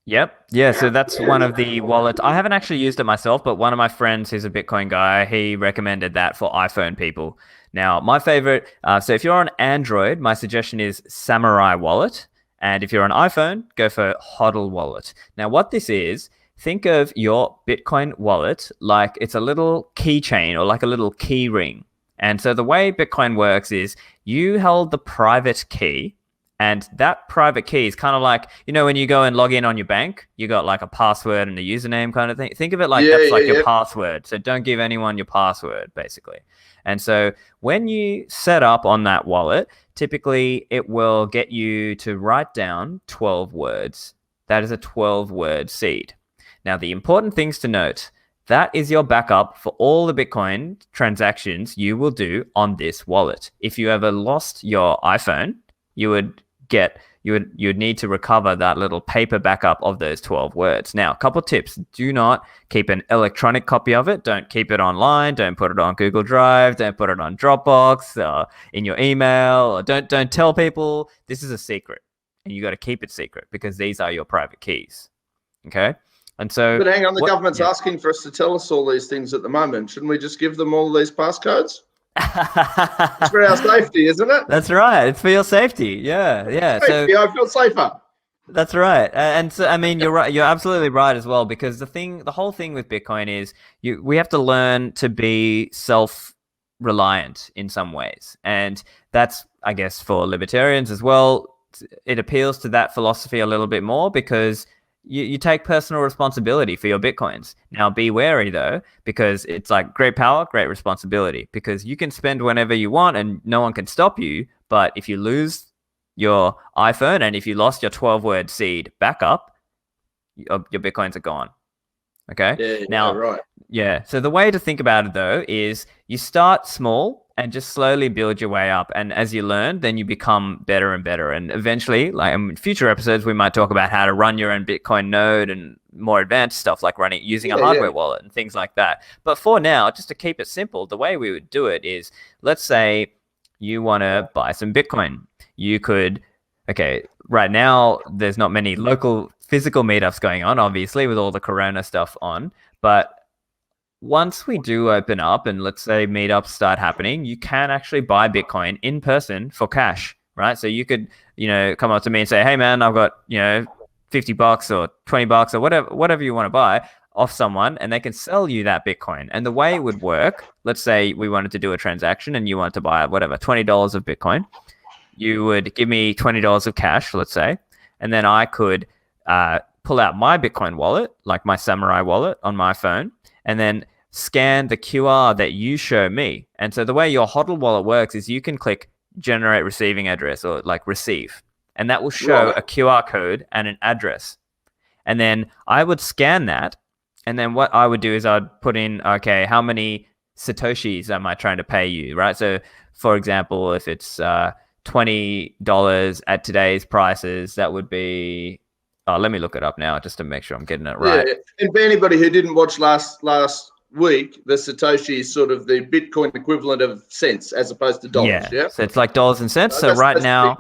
[SPEAKER 9] Yep. Yeah, so that's one of the wallets. I haven't actually used it myself, but one of my friends who's a Bitcoin guy, he recommended that for iPhone people. Now, my favorite, so if you're on Android, my suggestion is Samurai Wallet. And if you're on iPhone, go for HODL Wallet. Now, what this is, think of your Bitcoin wallet like it's a little keychain or like a little key ring. And so the way Bitcoin works is you held the private key. And that private key is kind of like, when you go and log in on your bank, you got like a password and a username kind of thing. Think of it like that's your password. So don't give anyone your password, basically. And so when you set up on that wallet, typically it will get you to write down 12 words. That is a 12-word seed. Now, the important things to note, that is your backup for all the Bitcoin transactions you will do on this wallet. If you ever lost your iPhone, you would need to recover that little paper backup of those 12 words. Now, a couple of tips. Do not keep an electronic copy of it. Don't keep it online. Don't put it on Google Drive. Don't put it on Dropbox or in your email. Or don't tell people. This is a secret. And you got to keep it secret because these are your private keys. Okay? And so,
[SPEAKER 3] but hang on, the government's asking for us to tell us all these things at the moment. Shouldn't we just give them all these passcodes? It's for our safety, isn't it?
[SPEAKER 9] That's right. It's for your safety. Yeah.
[SPEAKER 3] Safety, I feel safer.
[SPEAKER 9] That's right. And so, I mean, you're right. You're absolutely right as well, because the whole thing with Bitcoin is we have to learn to be reliant in some ways. And that's, I guess, for libertarians as well. It appeals to that philosophy a little bit more because you take personal responsibility for your Bitcoins. Now, be wary, though, because it's like great power, great responsibility, because you can spend whenever you want and no one can stop you. But if you lose your iPhone and if you lost your 12-word seed backup, your Bitcoins are gone. Okay?
[SPEAKER 3] Yeah,
[SPEAKER 9] now,
[SPEAKER 3] right.
[SPEAKER 9] Yeah. So the way to think about it, though, is you start small and just slowly build your way up. And as you learn, then you become better and better. And eventually, like in future episodes, we might talk about how to run your own Bitcoin node and more advanced stuff like using a hardware wallet and things like that. But for now, just to keep it simple, the way we would do it is, let's say you want to buy some Bitcoin. You could, right now, there's not many local physical meetups going on, obviously, with all the Corona stuff on. But once we do open up and let's say meetups start happening, you can actually buy Bitcoin in person for cash, right? So you could, come up to me and say, hey man, I've got, $50 or $20 or whatever you want to buy off someone, and they can sell you that Bitcoin. And the way it would work, let's say we wanted to do a transaction and you want to buy $20 of Bitcoin. You would give me $20 of cash, let's say, and then I could pull out my Bitcoin wallet, like my Samurai wallet on my phone, and then scan the QR that you show me. And so the way your HODL wallet works is you can click generate receiving address or like receive, and that will show a QR code and an address. And then I would scan that. And then what I would do is I'd put in, okay, how many Satoshis am I trying to pay you, right? So for example, if it's $20 at today's prices, that would be, let me look it up now just to make sure I'm getting it right.
[SPEAKER 3] Yeah. And for anybody who didn't watch last week, the Satoshi is sort of the Bitcoin equivalent of cents as opposed to dollars. Yeah.
[SPEAKER 9] So it's like dollars and cents. So right now,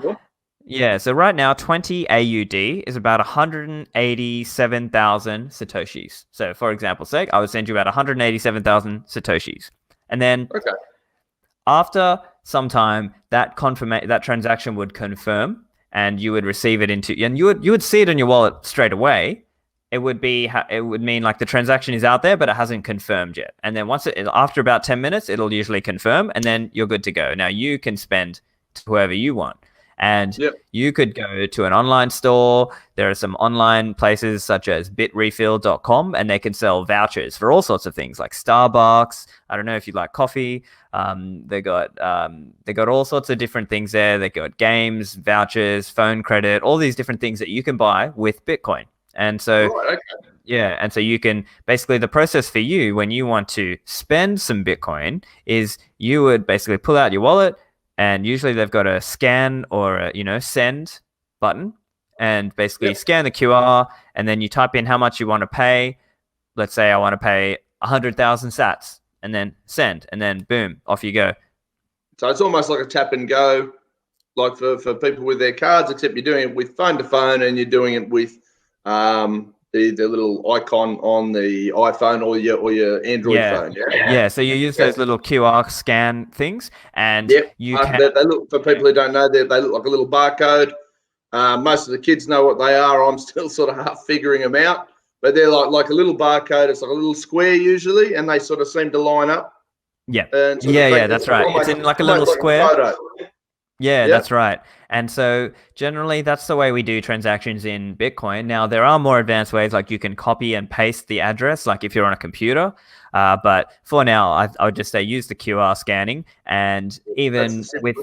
[SPEAKER 9] 20 AUD is about 187,000 Satoshis. So for example's sake, I would send you about 187,000 Satoshis. And then after some time, that transaction would confirm, and you would receive it and you would see it in your wallet straight away. It would mean like the transaction is out there, but it hasn't confirmed yet. And then after about 10 minutes, it'll usually confirm, and then you're good to go. Now you can spend to whoever you want. And you could go to an online store. There are some online places such as bitrefill.com, and they can sell vouchers for all sorts of things like Starbucks. I don't know if you like coffee. They got all sorts of different things there. They got games, vouchers, phone credit, all these different things that you can buy with Bitcoin. And so, and so you can basically, the process for you when you want to spend some Bitcoin is you would basically pull out your wallet, and usually they've got a scan or a, send button, and basically scan the QR, and then you type in how much you want to pay. Let's say I want to pay 100,000 sats, and then send, and then boom, off you go.
[SPEAKER 3] So it's almost like a tap and go, like for people with their cards, except you're doing it with phone to phone, and you're doing it with the little icon on the iPhone or your Android phone.
[SPEAKER 9] So you use those little QR scan things, and you can.
[SPEAKER 3] They look, for people who don't know, they look like a little barcode. Most of the kids know what they are. I'm still sort of half figuring them out, but they're like a little barcode. It's like a little square usually, and they sort of seem to line up.
[SPEAKER 9] That's right. It's in like a little square. That's right. And so generally that's the way we do transactions in Bitcoin. Now there are more advanced ways, like you can copy and paste the address, like if you're on a computer. But for now, I would just say use the QR scanning, and even with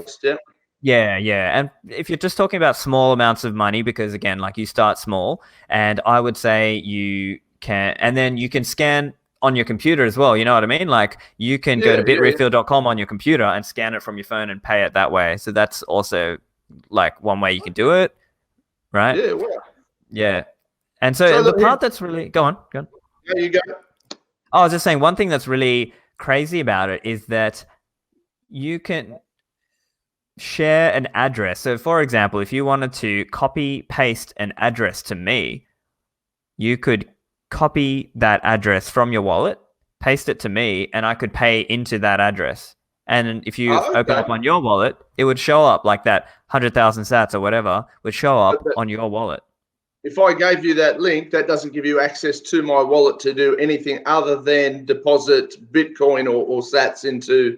[SPEAKER 9] and if you're just talking about small amounts of money, because again, like you start small, and I would say you can, and then you can scan on your computer as well, you know what I mean? Like you can go to bitrefill.com on your computer and scan it from your phone and pay it that way. So that's also like one way you can do it, right? And so the part that's really go on.
[SPEAKER 3] Yeah, you go.
[SPEAKER 9] I was just saying, one thing that's really crazy about it is that you can share an address. So for example, if you wanted to copy paste an address to me, you could copy that address from your wallet, paste it to me, and I could pay into that address. And if you open up on your wallet, it would show up like that 100,000 sats or whatever would show up on your wallet.
[SPEAKER 3] If I gave you that link, that doesn't give you access to my wallet to do anything other than deposit Bitcoin or sats into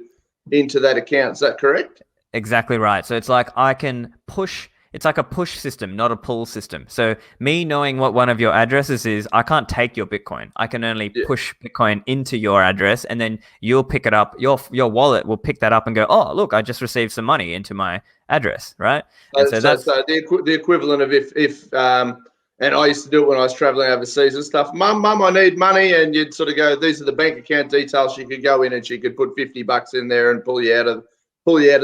[SPEAKER 3] into that account. Is that correct?
[SPEAKER 9] Exactly right. So it's like I can push. It's like a push system, not a pull system. So me knowing what one of your addresses is, I can't take your Bitcoin. I can only push Bitcoin into your address, and then you'll pick it up. Your wallet will pick that up and go, oh, look, I just received some money into my address, right? And
[SPEAKER 3] So the equivalent of if and I used to do it when I was traveling overseas and stuff. Mum, I need money, and you'd sort of go, these are the bank account details. She could go in and she could put $50 in there and pull you out of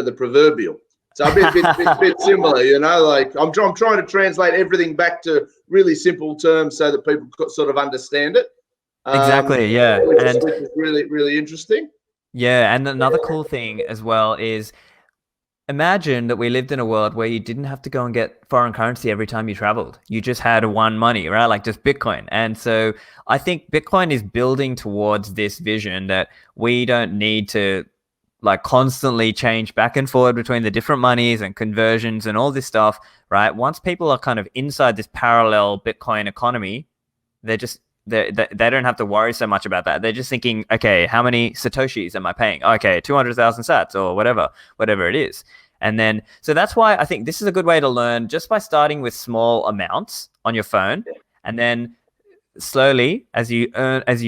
[SPEAKER 3] the proverbial. So a bit similar, you know. Like I'm trying to translate everything back to really simple terms so that people sort of understand it.
[SPEAKER 9] Exactly, yeah,
[SPEAKER 3] which is really interesting.
[SPEAKER 9] Yeah, and another cool thing as well is, imagine that we lived in a world where you didn't have to go and get foreign currency every time you traveled. You just had one money, right? Like just Bitcoin. And so I think Bitcoin is building towards this vision that we don't need to like constantly change back and forward between the different monies and conversions and all this stuff, right? Once people are kind of inside this parallel Bitcoin economy, they don't have to worry so much about that. They're just thinking, okay, how many Satoshis am I paying? Okay, 200,000 sats or whatever it is. And then, so that's why I think this is a good way to learn, just by starting with small amounts on your phone. And then slowly, as you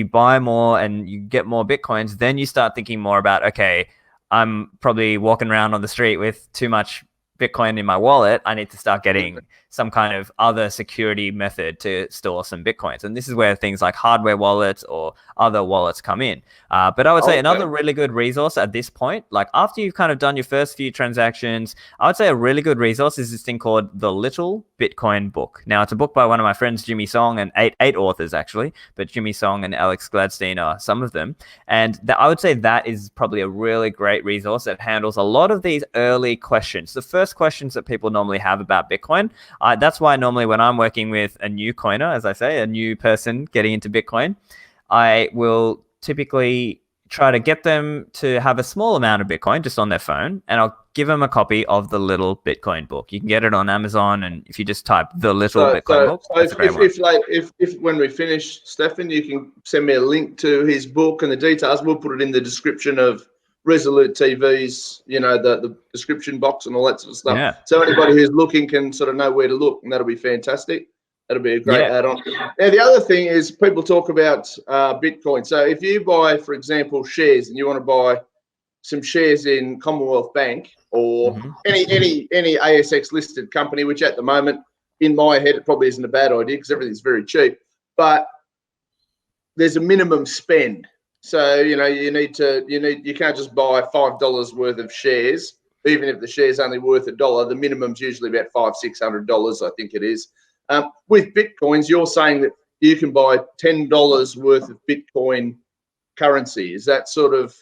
[SPEAKER 9] buy more and you get more Bitcoins, then you start thinking more about, okay, I'm probably walking around on the street with too much Bitcoin in my wallet. I need to start getting some kind of other security method to store some Bitcoins. And this is where things like hardware wallets or other wallets come in. But I would say another really good resource at this point, like after you've kind of done your first few transactions, I would say a really good resource is this thing called The Little Bitcoin Book. Now, it's a book by one of my friends, Jimmy Song, and eight authors actually, but Jimmy Song and Alex Gladstein are some of them. And I would say that is probably a really great resource that handles a lot of these early questions. The first questions that people normally have about Bitcoin. That's why normally when I'm working with a new coiner, as I say, a new person getting into Bitcoin, I will typically try to get them to have a small amount of Bitcoin just on their phone, and I'll give them a copy of The Little Bitcoin Book. You can get it on Amazon, and if you just type The Little Bitcoin Book, that's a great one.
[SPEAKER 3] If when we finish, Stephan, you can send me a link to his book and the details. We'll put it in the description of Resolute TV's, the description box and all that sort of stuff.
[SPEAKER 9] Yeah.
[SPEAKER 3] So anybody who's looking can sort of know where to look, and that'll be fantastic. That'll be a great add-on. Now, the other thing is people talk about Bitcoin. So if you buy, for example, shares, and you want to buy some shares in Commonwealth Bank or any ASX listed company, which at the moment, in my head, it probably isn't a bad idea because everything's very cheap, but there's a minimum spend. So, you can't just buy $5 worth of shares, even if the share's only worth $1. The minimum's usually about $500-600, I think it is. With Bitcoins, you're saying that you can buy $10 worth of Bitcoin currency. Is that sort of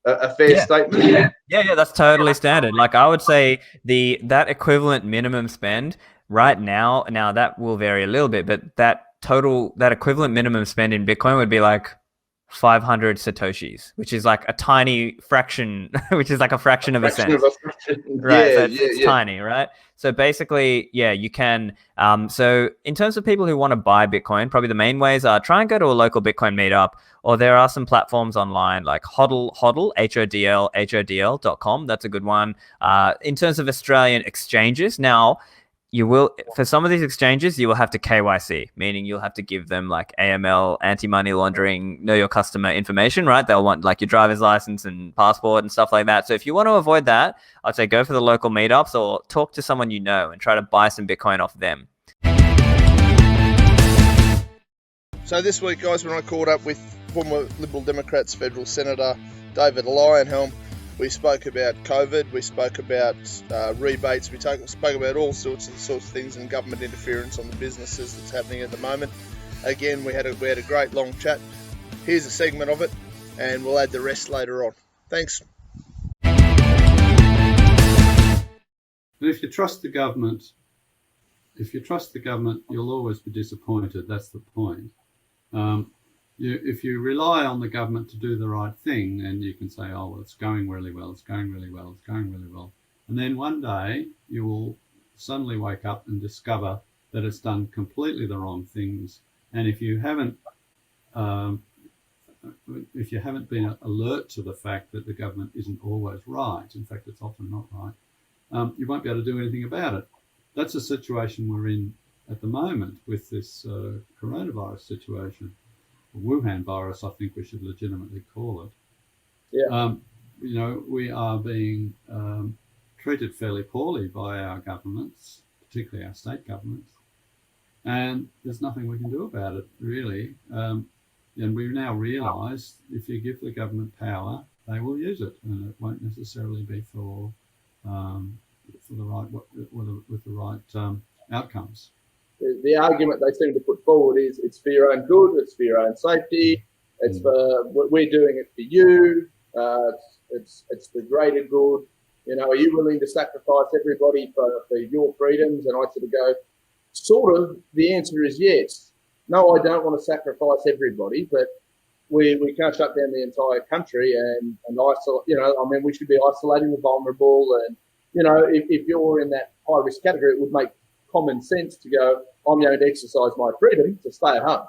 [SPEAKER 3] a fair statement?
[SPEAKER 9] Yeah, that's totally standard. Like I would say that equivalent minimum spend right now that will vary a little bit, but that equivalent minimum spend in Bitcoin would be like 500 Satoshis, which is like a tiny fraction, which is like a fraction of a cent. Right. So it's tiny, right? So basically, you can. So in terms of people who want to buy Bitcoin, probably the main ways are try and go to a local Bitcoin meetup, or there are some platforms online like HODL, HODL.com. That's a good one. In terms of Australian exchanges, now, you will, for some of these exchanges, you will have to KYC, meaning you'll have to give them like AML, anti-money laundering, know your customer information, right? They'll want like your driver's license and passport and stuff like that. So if you want to avoid that, I'd say go for the local meetups or talk to someone you know and try to buy some Bitcoin off them.
[SPEAKER 1] So this week, guys, when I caught up with former Liberal Democrats Federal Senator David Leyonhjelm, we spoke about COVID, we spoke about rebates, we spoke about all sorts of things and government interference on the businesses that's happening at the moment. Again, we had a great long chat. Here's a segment of it, and we'll add the rest later on. Thanks.
[SPEAKER 10] But if you trust the government, you'll always be disappointed. That's the point. If you rely on the government to do the right thing, and you can say, oh, well, it's going really well, it's going really well, it's going really well. And then one day you will suddenly wake up and discover that it's done completely the wrong things. And if you haven't if you haven't been alert to the fact that the government isn't always right, in fact, it's often not right, you won't be able to do anything about it. That's the situation we're in at the moment with this coronavirus situation, Wuhan virus, I think we should legitimately call it.
[SPEAKER 3] Yeah.
[SPEAKER 10] We are being treated fairly poorly by our governments, particularly our state governments, and there's nothing we can do about it, really. And we now realise if you give the government power, they will use it, and it won't necessarily be for the right with the right outcomes.
[SPEAKER 3] The argument they seem to put forward is it's for your own good, it's for your own safety, it's for we're doing it for you, it's the greater good. Are you willing to sacrifice everybody for your freedoms? And I sort of go, sort of. The answer is yes. No, I don't want to sacrifice everybody, but we can't shut down the entire country and isolate. We should be isolating the vulnerable. And if you're in that high risk category, it would make common sense to go, I'm going to exercise my freedom to stay at home.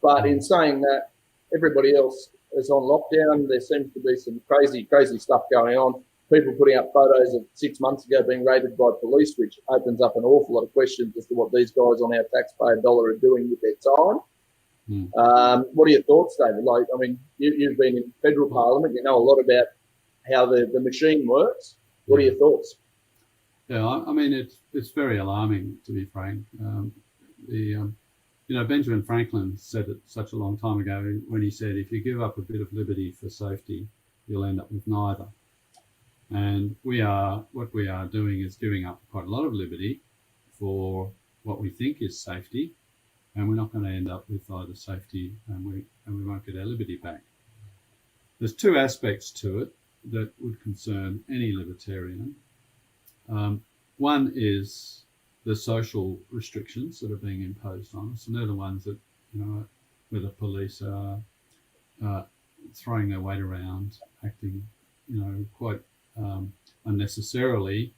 [SPEAKER 3] But in saying that, everybody else is on lockdown. There seems to be some crazy stuff going on. People putting up photos of 6 months ago being raided by police, which opens up an awful lot of questions as to what these guys on our taxpayer dollar are doing with their time. What are your thoughts, David? You've been in federal parliament. You know a lot about how the machine works. What are your thoughts?
[SPEAKER 10] Yeah, it's very alarming, to be frank. Benjamin Franklin said it such a long time ago when he said, if you give up a bit of liberty for safety, you'll end up with neither. And what we are doing is giving up quite a lot of liberty for what we think is safety, and we're not going to end up with either safety and we won't get our liberty back. There's two aspects to it that would concern any libertarian. One is the social restrictions that are being imposed on us, and they're the ones that, where the police are throwing their weight around, acting, quite unnecessarily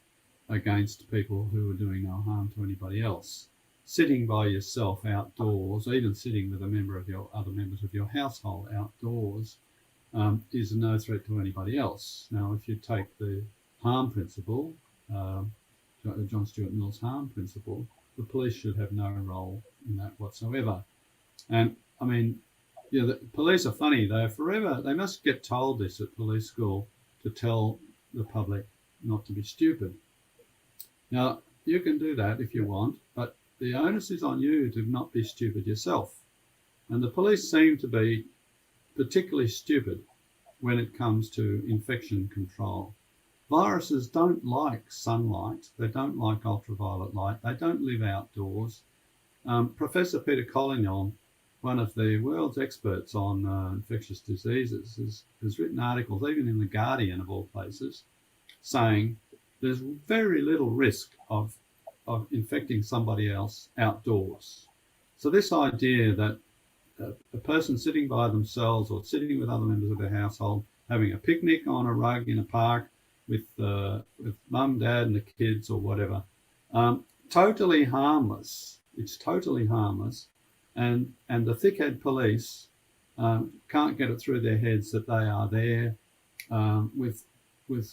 [SPEAKER 10] against people who are doing no harm to anybody else. Sitting by yourself outdoors, even sitting with other members of your household outdoors, is no threat to anybody else. Now, if you take the harm principle, John Stuart Mill's harm principle, the police should have no role in that whatsoever. And the police are funny. They must get told this at police school to tell the public not to be stupid. Now, you can do that if you want, but the onus is on you to not be stupid yourself. And the police seem to be particularly stupid when it comes to infection control. Viruses don't like sunlight. They don't like ultraviolet light. They don't live outdoors. Professor Peter Collignon, one of the world's experts on infectious diseases, has written articles, even in The Guardian of all places, saying there's very little risk of infecting somebody else outdoors. So this idea that a person sitting by themselves or sitting with other members of their household, having a picnic on a rug in a park with mum, dad and the kids or whatever, totally harmless. It's totally harmless. And the thickhead police can't get it through their heads that they are there with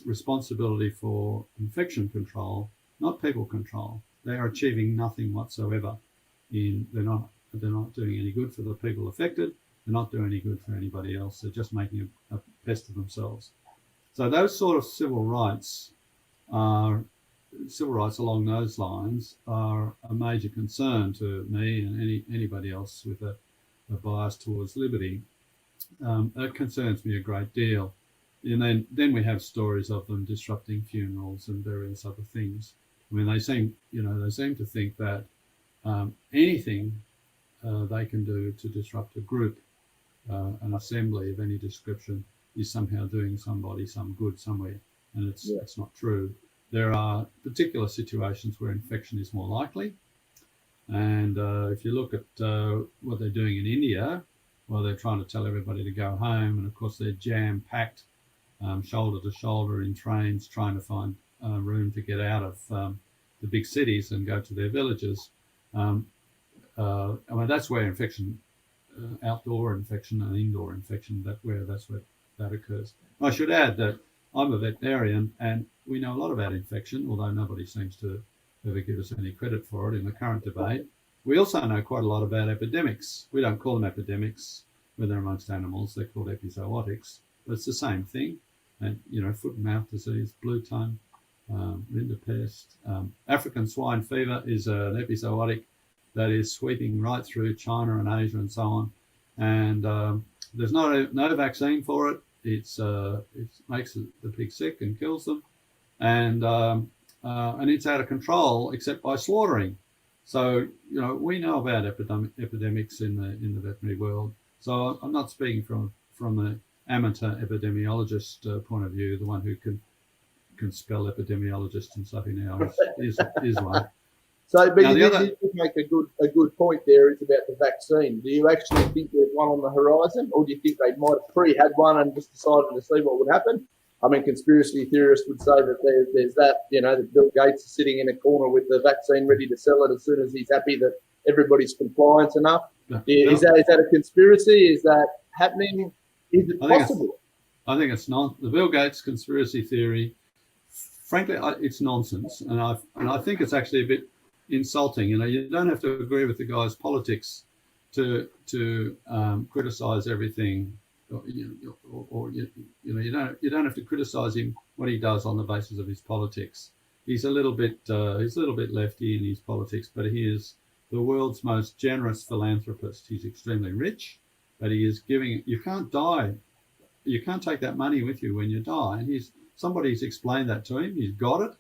[SPEAKER 10] responsibility for infection control, not people control. They are achieving nothing whatsoever. They're not doing any good for the people affected. They're not doing any good for anybody else. They're just making a pest of themselves. So those sort of civil rights along those lines are a major concern to me and anybody else with a bias towards liberty. That concerns me a great deal. And then we have stories of them disrupting funerals and various other things. They seem to think that anything they can do to disrupt a group, an assembly of any description, is somehow doing somebody some good somewhere, and it's not true. There are particular situations where infection is more likely, and if you look at what they're doing in India, well, they're trying to tell everybody to go home, and of course they're jam-packed, shoulder to shoulder in trains, trying to find room to get out of the big cities and go to their villages. That's where infection outdoor infection and indoor infection. That's where that occurs. I should add that I'm a veterinarian, and we know a lot about infection, although nobody seems to ever give us any credit for it in the current debate. We also know quite a lot about epidemics. We don't call them epidemics when they're amongst animals. They're called epizootics, but it's the same thing. And, foot and mouth disease, blue tongue, rinderpest. African swine fever is an epizootic that is sweeping right through China and Asia and so on. And there's no vaccine for it. It makes the pigs sick and kills them. And it's out of control except by slaughtering. So, we know about epidemics in the veterinary world. So I'm not speaking from an amateur epidemiologist point of view, the one who can spell epidemiologist and stuff now is one.
[SPEAKER 3] So, but
[SPEAKER 10] now,
[SPEAKER 3] you did make a good point there. It's about the vaccine. Do you actually think there's one on the horizon, or do you think they might have had one and just decided to see what would happen? I mean, conspiracy theorists would say that there's that, that Bill Gates is sitting in a corner with the vaccine ready to sell it as soon as he's happy that everybody's compliant enough. Is that a conspiracy? Is that happening? Is it possible?
[SPEAKER 10] I think it's not. The Bill Gates conspiracy theory, frankly, it's nonsense. And I think it's actually a bit insulting. You don't have to agree with the guy's politics to criticize everything. You don't have to criticize him what he does on the basis of his politics. He's a little bit lefty in his politics, but he is the world's most generous philanthropist. He's extremely rich, but he is giving. You can't die. You can't take that money with you when you die. And somebody's explained that to him. He's got it,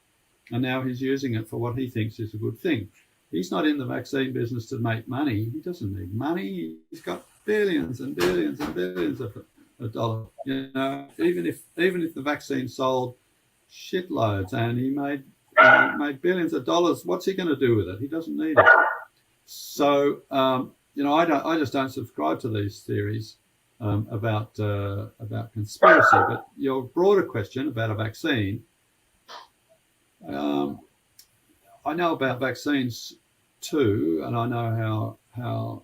[SPEAKER 10] and now he's using it for what he thinks is a good thing. He's not in the vaccine business to make money. He doesn't need money. He's got billions and billions and billions of dollars. Even if the vaccine sold shitloads and he made billions of dollars, what's he going to do with it? He doesn't need it. So I just don't subscribe to these theories about conspiracy. But your broader question about a vaccine, I know about vaccines too, and I know how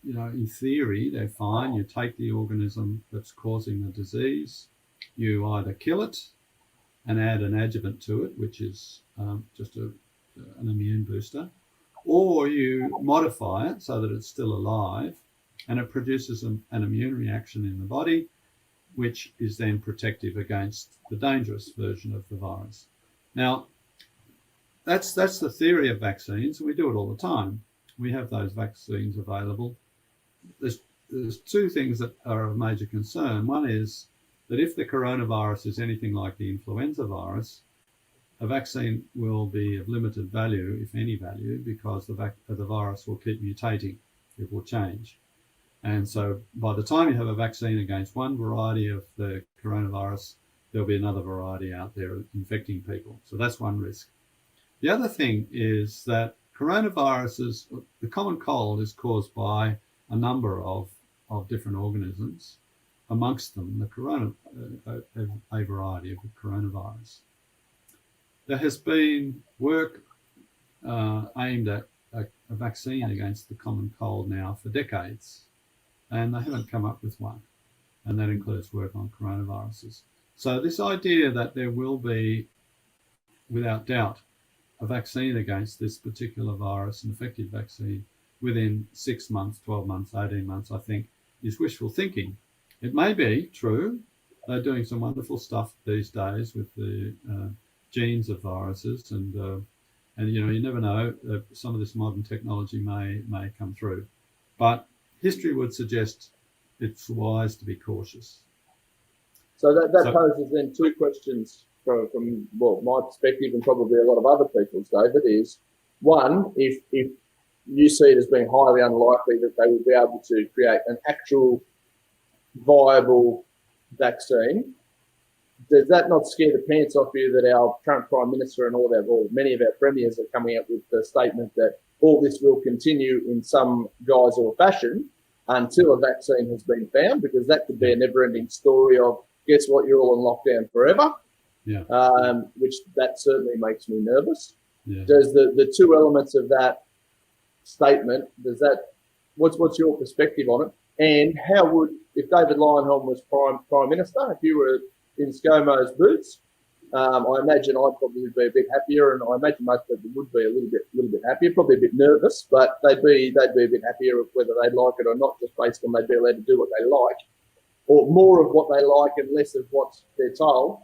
[SPEAKER 10] in theory they're fine. You take the organism that's causing the disease, you either kill it and add an adjuvant to it, which is just an immune booster, or you modify it so that it's still alive and it produces an immune reaction in the body, which is then protective against the dangerous version of the virus. Now, that's the theory of vaccines, and we do it all the time. We have those vaccines available. There's two things that are of major concern. One is that if the coronavirus is anything like the influenza virus, a vaccine will be of limited value, if any value, because the virus will keep mutating. It will change. And so by the time you have a vaccine against one variety of the coronavirus, there'll be another variety out there infecting people. So that's one risk. The other thing is that coronaviruses, the common cold is caused by a number of different organisms, amongst them a variety of the coronavirus. There has been work aimed at a vaccine against the common cold now for decades, and they haven't come up with one, and that includes work on coronaviruses. So this idea that there will be, without doubt, a vaccine against this particular virus, an effective vaccine, within 6 months, 12 months, 18 months, I think, is wishful thinking. It may be true. They're doing some wonderful stuff these days with the genes of viruses, and you never know. Some of this modern technology may come through, but history would suggest it's wise to be cautious.
[SPEAKER 3] So that poses then two questions from my perspective, and probably a lot of other people's, David, is one, if you see it as being highly unlikely that they will be able to create an actual viable vaccine, does that not scare the pants off you that our current Prime Minister and many of our premiers are coming up with the statement that all this will continue in some guise or fashion until a vaccine has been found? Because that could be a never-ending story of, guess what, you're all in lockdown forever.
[SPEAKER 10] Yeah.
[SPEAKER 3] Which that certainly makes me nervous.
[SPEAKER 10] Yeah.
[SPEAKER 3] Does the two elements of that statement, what's your perspective on it? And how would, if David Leyonhjelm was Prime Minister, if you were in ScoMo's boots, I imagine I'd probably be a bit happier, and I imagine most people would be a little bit happier, probably a bit nervous, but they'd be a bit happier of whether they'd like it or not, just based on they'd be allowed to do what they like, or more of what they like and less of what they're told.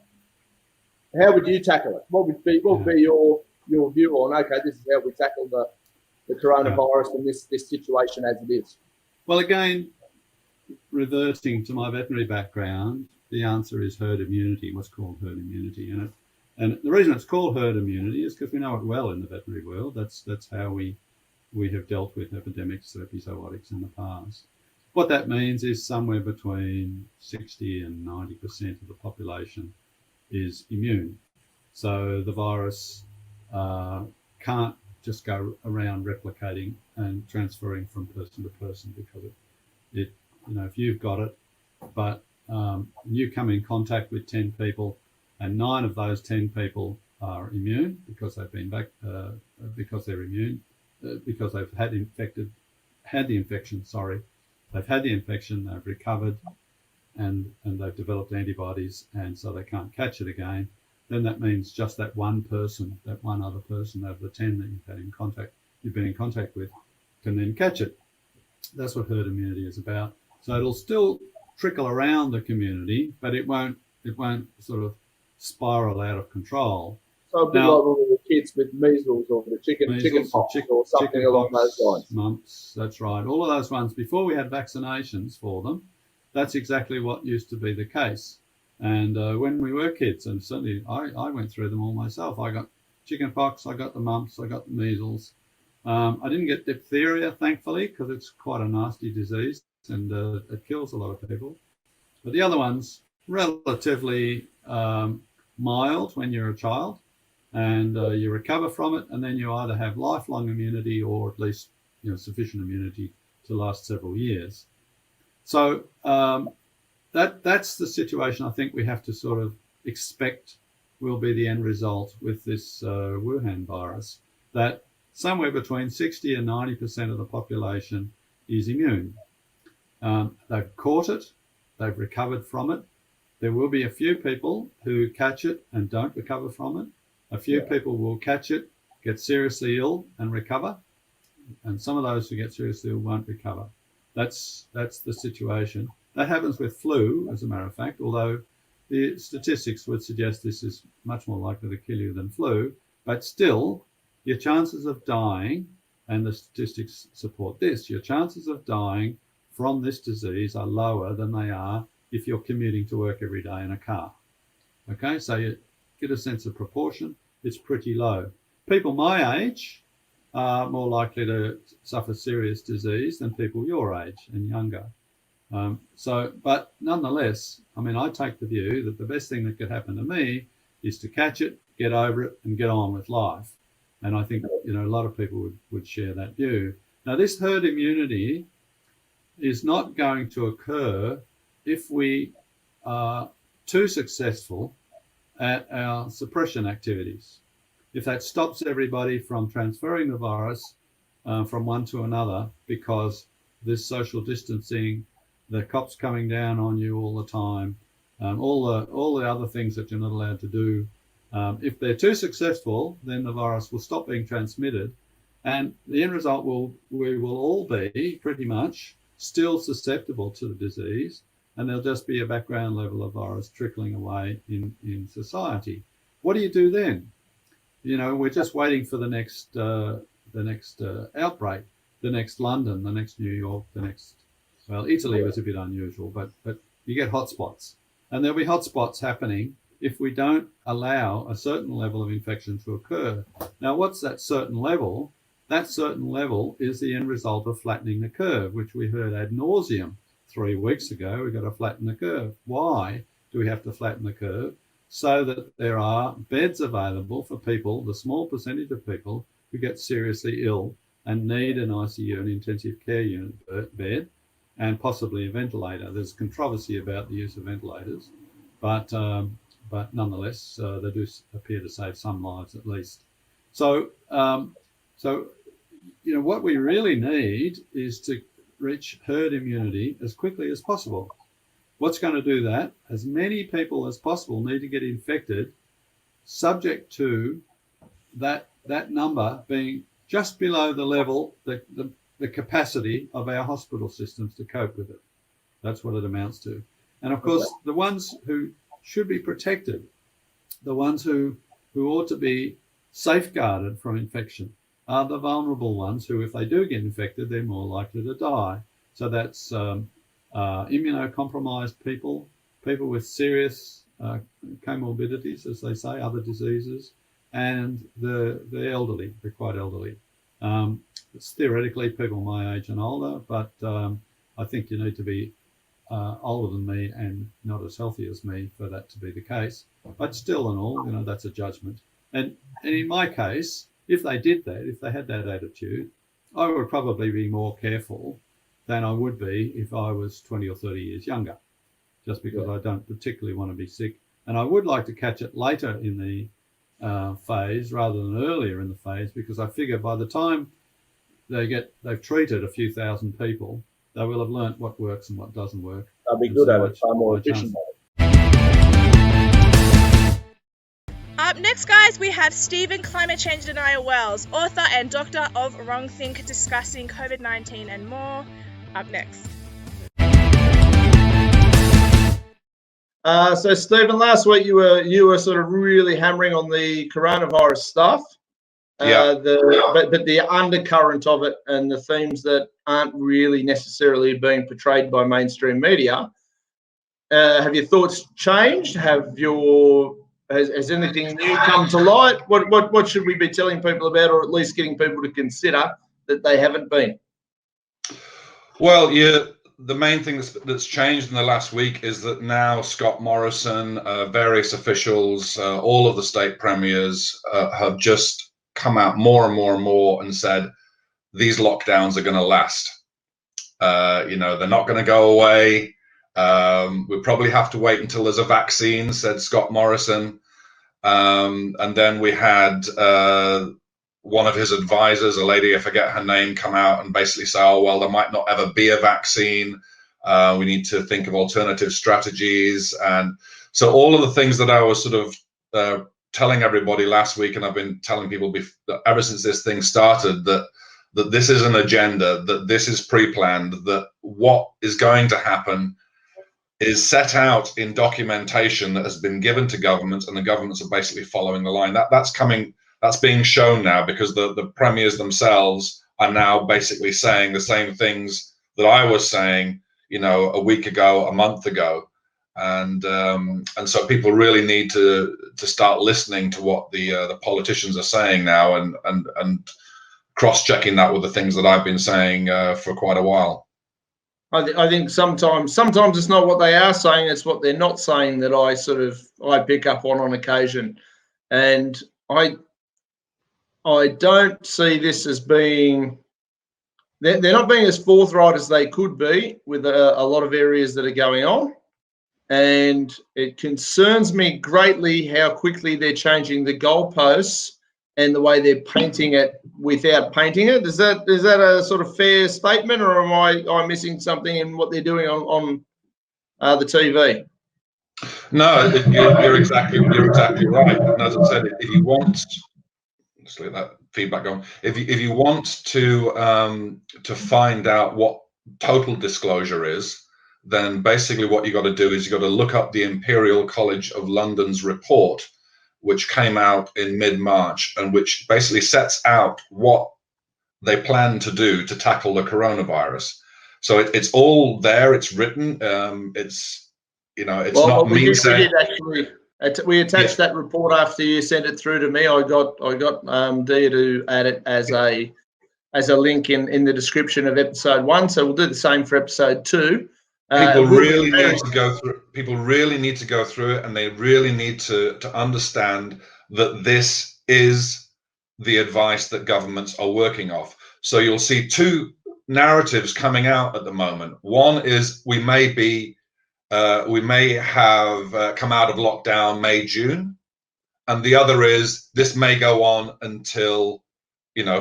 [SPEAKER 3] How would you tackle it? What would be your view on, okay, this is how we tackle the coronavirus and this situation as it is?
[SPEAKER 10] Well, again, reverting to my veterinary background, the answer is herd immunity, what's called herd immunity. And the reason it's called herd immunity is because we know it well in the veterinary world. That's how we have dealt with epidemics, epizootics in the past. What that means is somewhere between 60 and 90% of the population is immune. So the virus can't just go around replicating and transferring from person to person, because it if you've got it, but you come in contact with 10 people and 9 of those 10 people are immune because they've been because they're immune, because they've had the infection, they've recovered and they've developed antibodies, and so they can't catch it again. Then that means just that one other person out of the 10 that you've been in contact with can then catch it. That's what herd immunity is about. So it'll still trickle around the community, but it won't sort of spiral out of control.
[SPEAKER 3] So a bit like all the kids with measles or the chicken pox or something along those lines.
[SPEAKER 10] Mumps, that's right. All of those ones, before we had vaccinations for them, that's exactly what used to be the case. And when we were kids, and certainly I went through them all myself. I got chicken pox, I got the mumps, I got the measles. I didn't get diphtheria, thankfully, because it's quite a nasty disease and it kills a lot of people. But the other ones, relatively mild when you're a child, and you recover from it, and then you either have lifelong immunity or at least sufficient immunity to last several years. So that's the situation I think we have to sort of expect will be the end result with this Wuhan virus, that somewhere between 60 and 90% of the population is immune. They've caught it, they've recovered from it. There will be a few people who catch it and don't recover from it. A few people will catch it, get seriously ill and recover. And some of those who get seriously ill won't recover. That's the situation. That happens with flu, as a matter of fact, although the statistics would suggest this is much more likely to kill you than flu. But still, your chances of dying, and the statistics support this, your chances of dying from this disease are lower than they are if you're commuting to work every day in a car. Okay, so you get a sense of proportion, it's pretty low. People my age are more likely to suffer serious disease than people your age and younger. But nonetheless, I mean, I take the view that the best thing that could happen to me is to catch it, get over it, and get on with life. And I think, a lot of people would share that view. Now, this herd immunity is not going to occur if we are too successful at our suppression activities. If that stops everybody from transferring the virus from one to another because there's social distancing, the cops coming down on you all the time, all the other things that you're not allowed to do. If they're too successful, then the virus will stop being transmitted, and the end result we will all be pretty much still susceptible to the disease, and there'll just be a background level of virus trickling away in society. What do you do then? We're just waiting for the next outbreak, the next London, the next New York, Italy was a bit unusual, but you get hotspots, and there'll be hotspots happening if we don't allow a certain level of infection to occur. Now, what's that certain level? That certain level is the end result of flattening the curve, which we heard ad nauseum 3 weeks ago. We've got to flatten the curve. Why do we have to flatten the curve? So that there are beds available for people, the small percentage of people who get seriously ill and need an ICU, an intensive care unit bed, and possibly a ventilator. There's controversy about the use of ventilators, but nonetheless, they do appear to save some lives at least. So what we really need is to reach herd immunity as quickly as possible. What's going to do that? As many people as possible need to get infected, subject to that number being just below the level, the capacity of our hospital systems to cope with it. That's what it amounts to. And of course, the ones who should be protected, the ones who ought to be safeguarded from infection, are the vulnerable ones who, if they do get infected, they're more likely to die. So that's immunocompromised people, people with serious comorbidities, as they say, other diseases, and the elderly, the quite elderly. It's theoretically people my age and older, but I think you need to be older than me and not as healthy as me for that to be the case. But still and all, that's a judgment. And in my case, if they did that, if they had that attitude, I would probably be more careful than I would be if I was 20 or 30 years younger, just because I don't particularly want to be sick. And I would like to catch it later in the phase rather than earlier in the phase, because I figure by the time they've treated a few thousand people, they will have learnt what works and what doesn't work.
[SPEAKER 3] They'll be good at it, far more efficient.
[SPEAKER 8] Up next, guys, we have Stephen Climate Change Denier Wells, author and doctor of Wrong Think, discussing COVID-19 and more. Up next.
[SPEAKER 3] So Stephen, last week you were sort of really hammering on the coronavirus stuff. But the undercurrent of it and the themes that aren't really necessarily being portrayed by mainstream media. Have your thoughts changed? Has anything new come to light? What should we be telling people about, or at least getting people to consider that they haven't been?
[SPEAKER 11] Well, the main thing that's changed in the last week is that now Scott Morrison, various officials, all of the state premiers have just come out more and more and more and said these lockdowns are going to last. They're not going to go away. We'll probably have to wait until there's a vaccine, said Scott Morrison. And then we had one of his advisors, a lady, I forget her name, come out and basically say, oh, well, there might not ever be a vaccine. We need to think of alternative strategies. And so all of the things that I was sort of telling everybody last week, and I've been telling people ever since this thing started, that this is an agenda, that this is pre-planned, that what is going to happen is set out in documentation that has been given to governments, and the governments are basically following the line. That's being shown now, because the premiers themselves are now basically saying the same things that I was saying, a week ago, a month ago. And so people really need to start listening to what the politicians are saying now, and cross-checking that with the things that I've been saying for quite a while.
[SPEAKER 3] I think sometimes it's not what they are saying, it's what they're not saying that I pick up on occasion. And I don't see this as being, they're not being as forthright as they could be with a lot of areas that are going on. And it concerns me greatly how quickly they're changing the goalposts and the way they're painting it without painting it. Is that a sort of fair statement, or am I missing something in what they're doing on the TV?
[SPEAKER 11] No, you're exactly right. And as I said, if you want, let's let that feedback going. If you want to find out what total disclosure is, then basically what you got to do is you got to look up the Imperial College of London's report, which came out in mid-March, and which basically sets out what they plan to do to tackle the coronavirus. So it's all there. It's written. It's not me saying.
[SPEAKER 3] We attached that report after you sent it through to me. I got Dia to add it as a link in the description of episode 1. So we'll do the same for episode 2.
[SPEAKER 11] People really need to go through. People really need to go through it, and they really need to understand that this is the advice that governments are working off. So you'll see two narratives coming out at the moment. One is we may have come out of lockdown May, June, and the other is this may go on until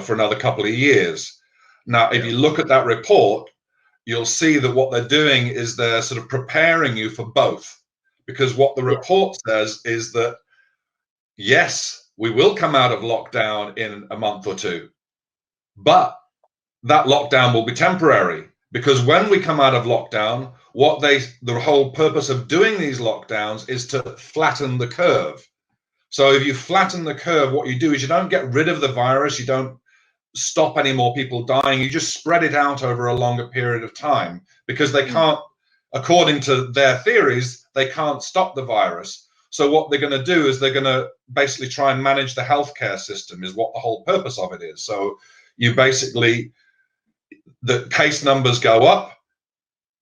[SPEAKER 11] for another couple of years. Now, if you look at that report, you'll see that what they're doing is they're sort of preparing you for both. Because what the report says is that, yes, we will come out of lockdown in a month or two, but that lockdown will be temporary. Because when we come out of lockdown, the whole purpose of doing these lockdowns is to flatten the curve. So if you flatten the curve, what you do is you don't get rid of the virus, you don't stop any more people dying, you just spread it out over a longer period of time, because they can't, according to their theories, they can't stop the virus. So what they're going to do is they're going to basically try and manage the healthcare system, is what the whole purpose of it is. So you basically, the case numbers go up,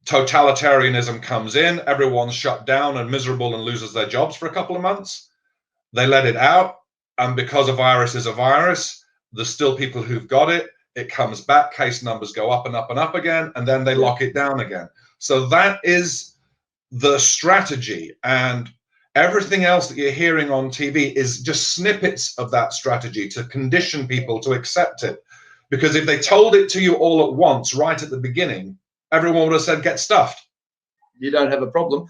[SPEAKER 11] totalitarianism comes in, everyone's shut down and miserable and loses their jobs for a couple of months. They let it out, and because a virus is a virus, there's still people who've got it. It comes back, case numbers go up and up and up again, and then they lock it down again. So that is the strategy, and everything else that you're hearing on TV is just snippets of that strategy to condition people to accept it. Because if they told it to you all at once, right at the beginning, everyone would have said, get stuffed.
[SPEAKER 3] You don't have a problem.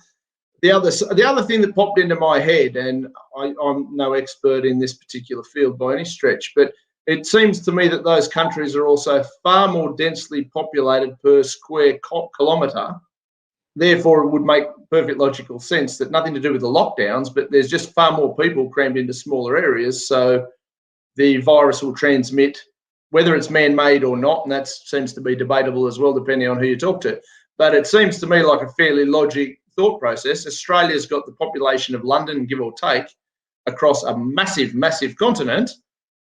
[SPEAKER 3] The other thing that popped into my head, and I'm no expert in this particular field by any stretch, but it seems to me that those countries are also far more densely populated per square kilometre. Therefore, it would make perfect logical sense that nothing to do with the lockdowns, but there's just far more people crammed into smaller areas. So the virus will transmit, whether it's man-made or not, and that seems to be debatable as well, depending on who you talk to. But it seems to me like a fairly logic thought process. Australia's got the population of London, give or take, across a massive, massive continent.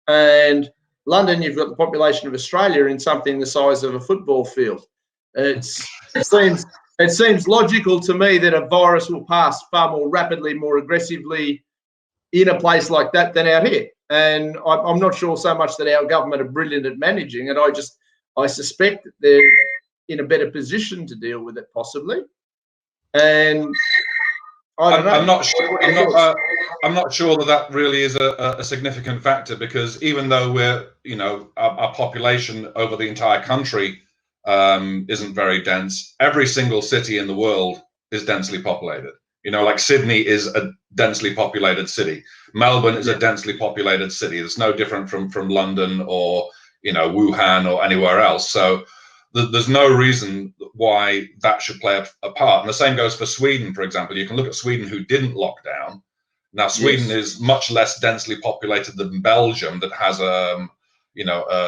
[SPEAKER 3] And London, you've got the population of Australia in something the size of a football field. It seems logical to me that a virus will pass far more rapidly, more aggressively in a place like that than out here. And I'm not sure so much that our government are brilliant at managing it. I suspect that they're in a better position to deal with it, possibly. And I don't know.
[SPEAKER 11] I'm not sure that really is a significant factor, because even though we're, our population over the entire country isn't very dense, every single city in the world is densely populated. Like Sydney is a densely populated city. Melbourne is a densely populated city. It's no different from London or, Wuhan or anywhere else. So there's no reason why that should play a part. And the same goes for Sweden, for example. You can look at Sweden, who didn't lock down. Now, Sweden is much less densely populated than Belgium, that has a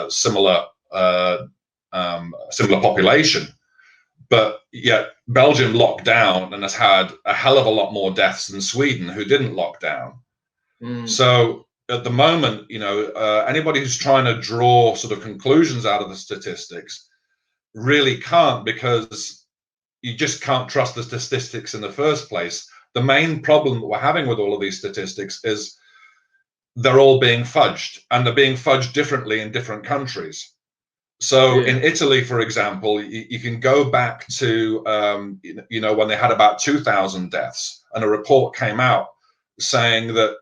[SPEAKER 11] similar population. But yet Belgium locked down and has had a hell of a lot more deaths than Sweden, who didn't lock down. So at the moment, anybody who's trying to draw sort of conclusions out of the statistics really can't, because you just can't trust the statistics in the first place. The main problem that we're having with all of these statistics is they're all being fudged, and they're being fudged differently in different countries. So in Italy, for example, you can go back to, when they had about 2,000 deaths, and a report came out saying that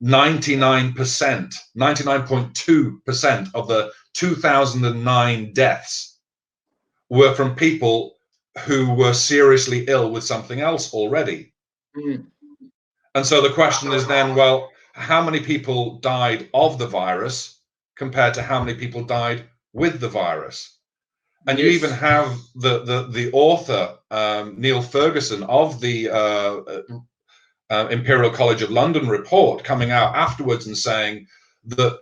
[SPEAKER 11] 99.2% of the 2009 deaths were from people who were seriously ill with something else already. And so the question is then, well, how many people died of the virus compared to how many people died with the virus? And you even have the author, Neil Ferguson, of the Imperial College of London report, coming out afterwards and saying that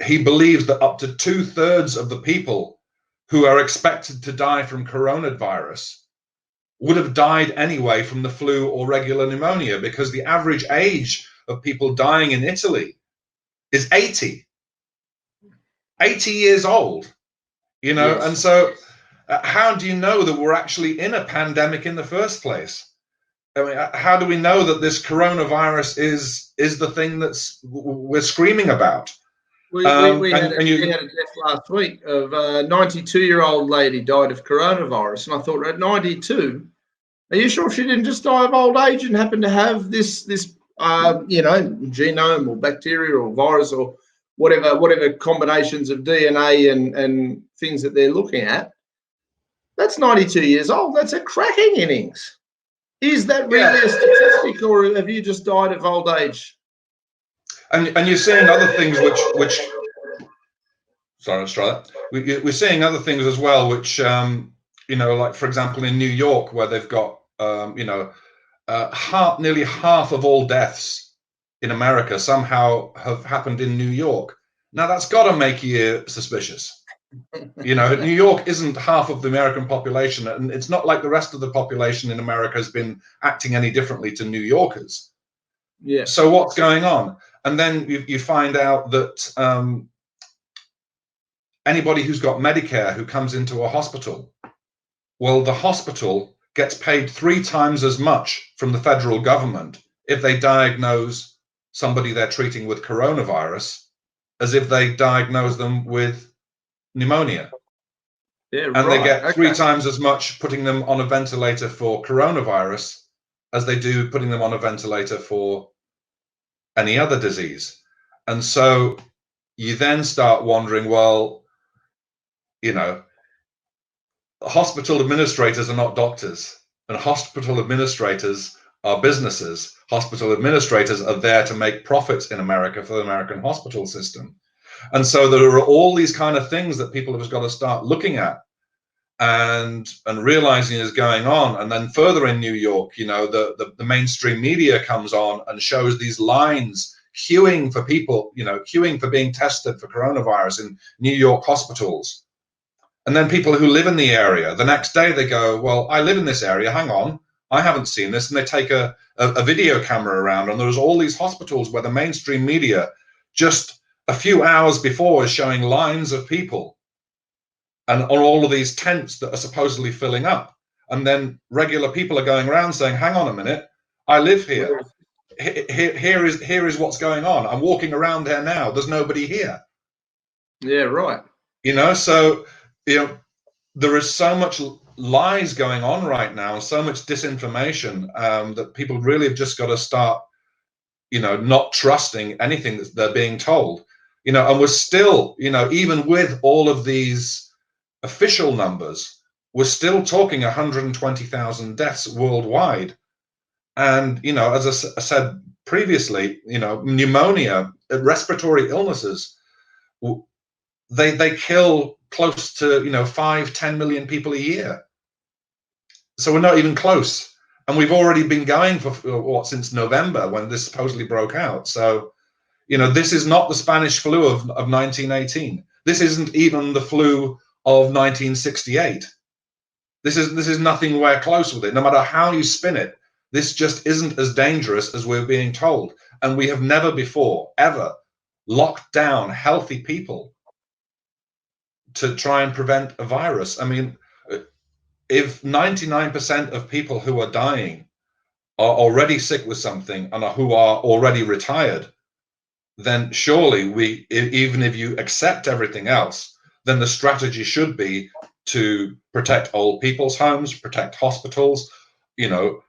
[SPEAKER 11] he believes that up to 2/3 of the people who are expected to die from coronavirus would have died anyway from the flu or regular pneumonia, because the average age of people dying in Italy is 80 years old, and so how do you know that we're actually in a pandemic in the first place? I mean, how do we know that this coronavirus is the thing we're screaming about?
[SPEAKER 3] We had a death last week of a 92-year-old lady died of coronavirus, and I thought, at 92, are you sure she didn't just die of old age and happen to have this genome or bacteria or virus or whatever combinations of DNA and things that they're looking at? That's 92 years old. That's a cracking innings. Is that really a statistic, or have you just died of old age?
[SPEAKER 11] And you're seeing other things which sorry, let's try that. We're seeing other things as well, which like for example in New York, where they've got nearly half of all deaths in America somehow have happened in New York. Now that's got to make you suspicious. New York isn't half of the American population, and it's not like the rest of the population in America has been acting any differently to New Yorkers.
[SPEAKER 3] Yeah.
[SPEAKER 11] So what's going on? And then you find out that anybody who's got Medicare who comes into a hospital, well, the hospital gets paid 3 times as much from the federal government if they diagnose somebody they're treating with coronavirus as if they diagnose them with pneumonia.
[SPEAKER 3] Yeah,
[SPEAKER 11] and they get 3 times as much putting them on a ventilator for coronavirus as they do putting them on a ventilator for any other disease. And so you then start wondering, well, hospital administrators are not doctors, and hospital administrators are businesses. Hospital administrators are there to make profits in America for the American hospital system. And so there are all these kind of things that people have just got to start looking at and realizing is going on. And then further in New York, the mainstream media comes on and shows these lines queuing for people, queuing for being tested for coronavirus in New York hospitals. And then people who live in the area, the next day they go, well, I live in this area, hang on, I haven't seen this. And they take a video camera around, and there's all these hospitals where the mainstream media just a few hours before is showing lines of people and on all of these tents that are supposedly filling up. And then regular people are going around saying, hang on a minute, I live here. Here is what's going on. I'm walking around here now. There's nobody here.
[SPEAKER 3] Yeah, right.
[SPEAKER 11] So, there is so much lies going on right now, and so much disinformation that people really have just got to start, not trusting anything that they're being told. And we're still, even with all of these official numbers, we're still talking 120,000 deaths worldwide. And, as I said previously, pneumonia, respiratory illnesses, they kill close to 5-10 million people a year. So we're not even close, and we've already been going for since November when this supposedly broke out. So this is not the Spanish flu of 1918. This isn't even the flu of 1968. This is nothing where close with it. No matter how you spin it, this just isn't as dangerous as we're being told. And we have never before ever locked down healthy people to try and prevent a virus. I mean, if 99% of people who are dying are already sick with something and who are already retired, then surely even if you accept everything else, then the strategy should be to protect old people's homes, protect hospitals, give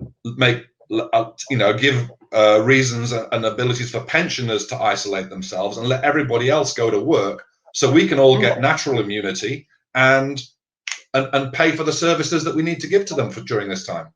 [SPEAKER 11] reasons and abilities for pensioners to isolate themselves and let everybody else go to work, so we can all get natural immunity and pay for the services that we need to give to them during this time.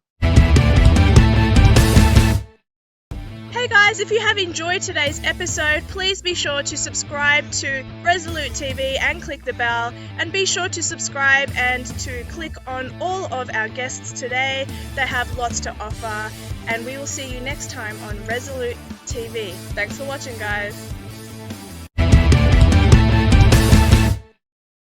[SPEAKER 8] Hey guys, if you have enjoyed today's episode, please be sure to subscribe to Resolute TV and click the bell, and be sure to subscribe and to click on all of our guests today. They have lots to offer, and we will see you next time on Resolute TV. Thanks for watching, guys.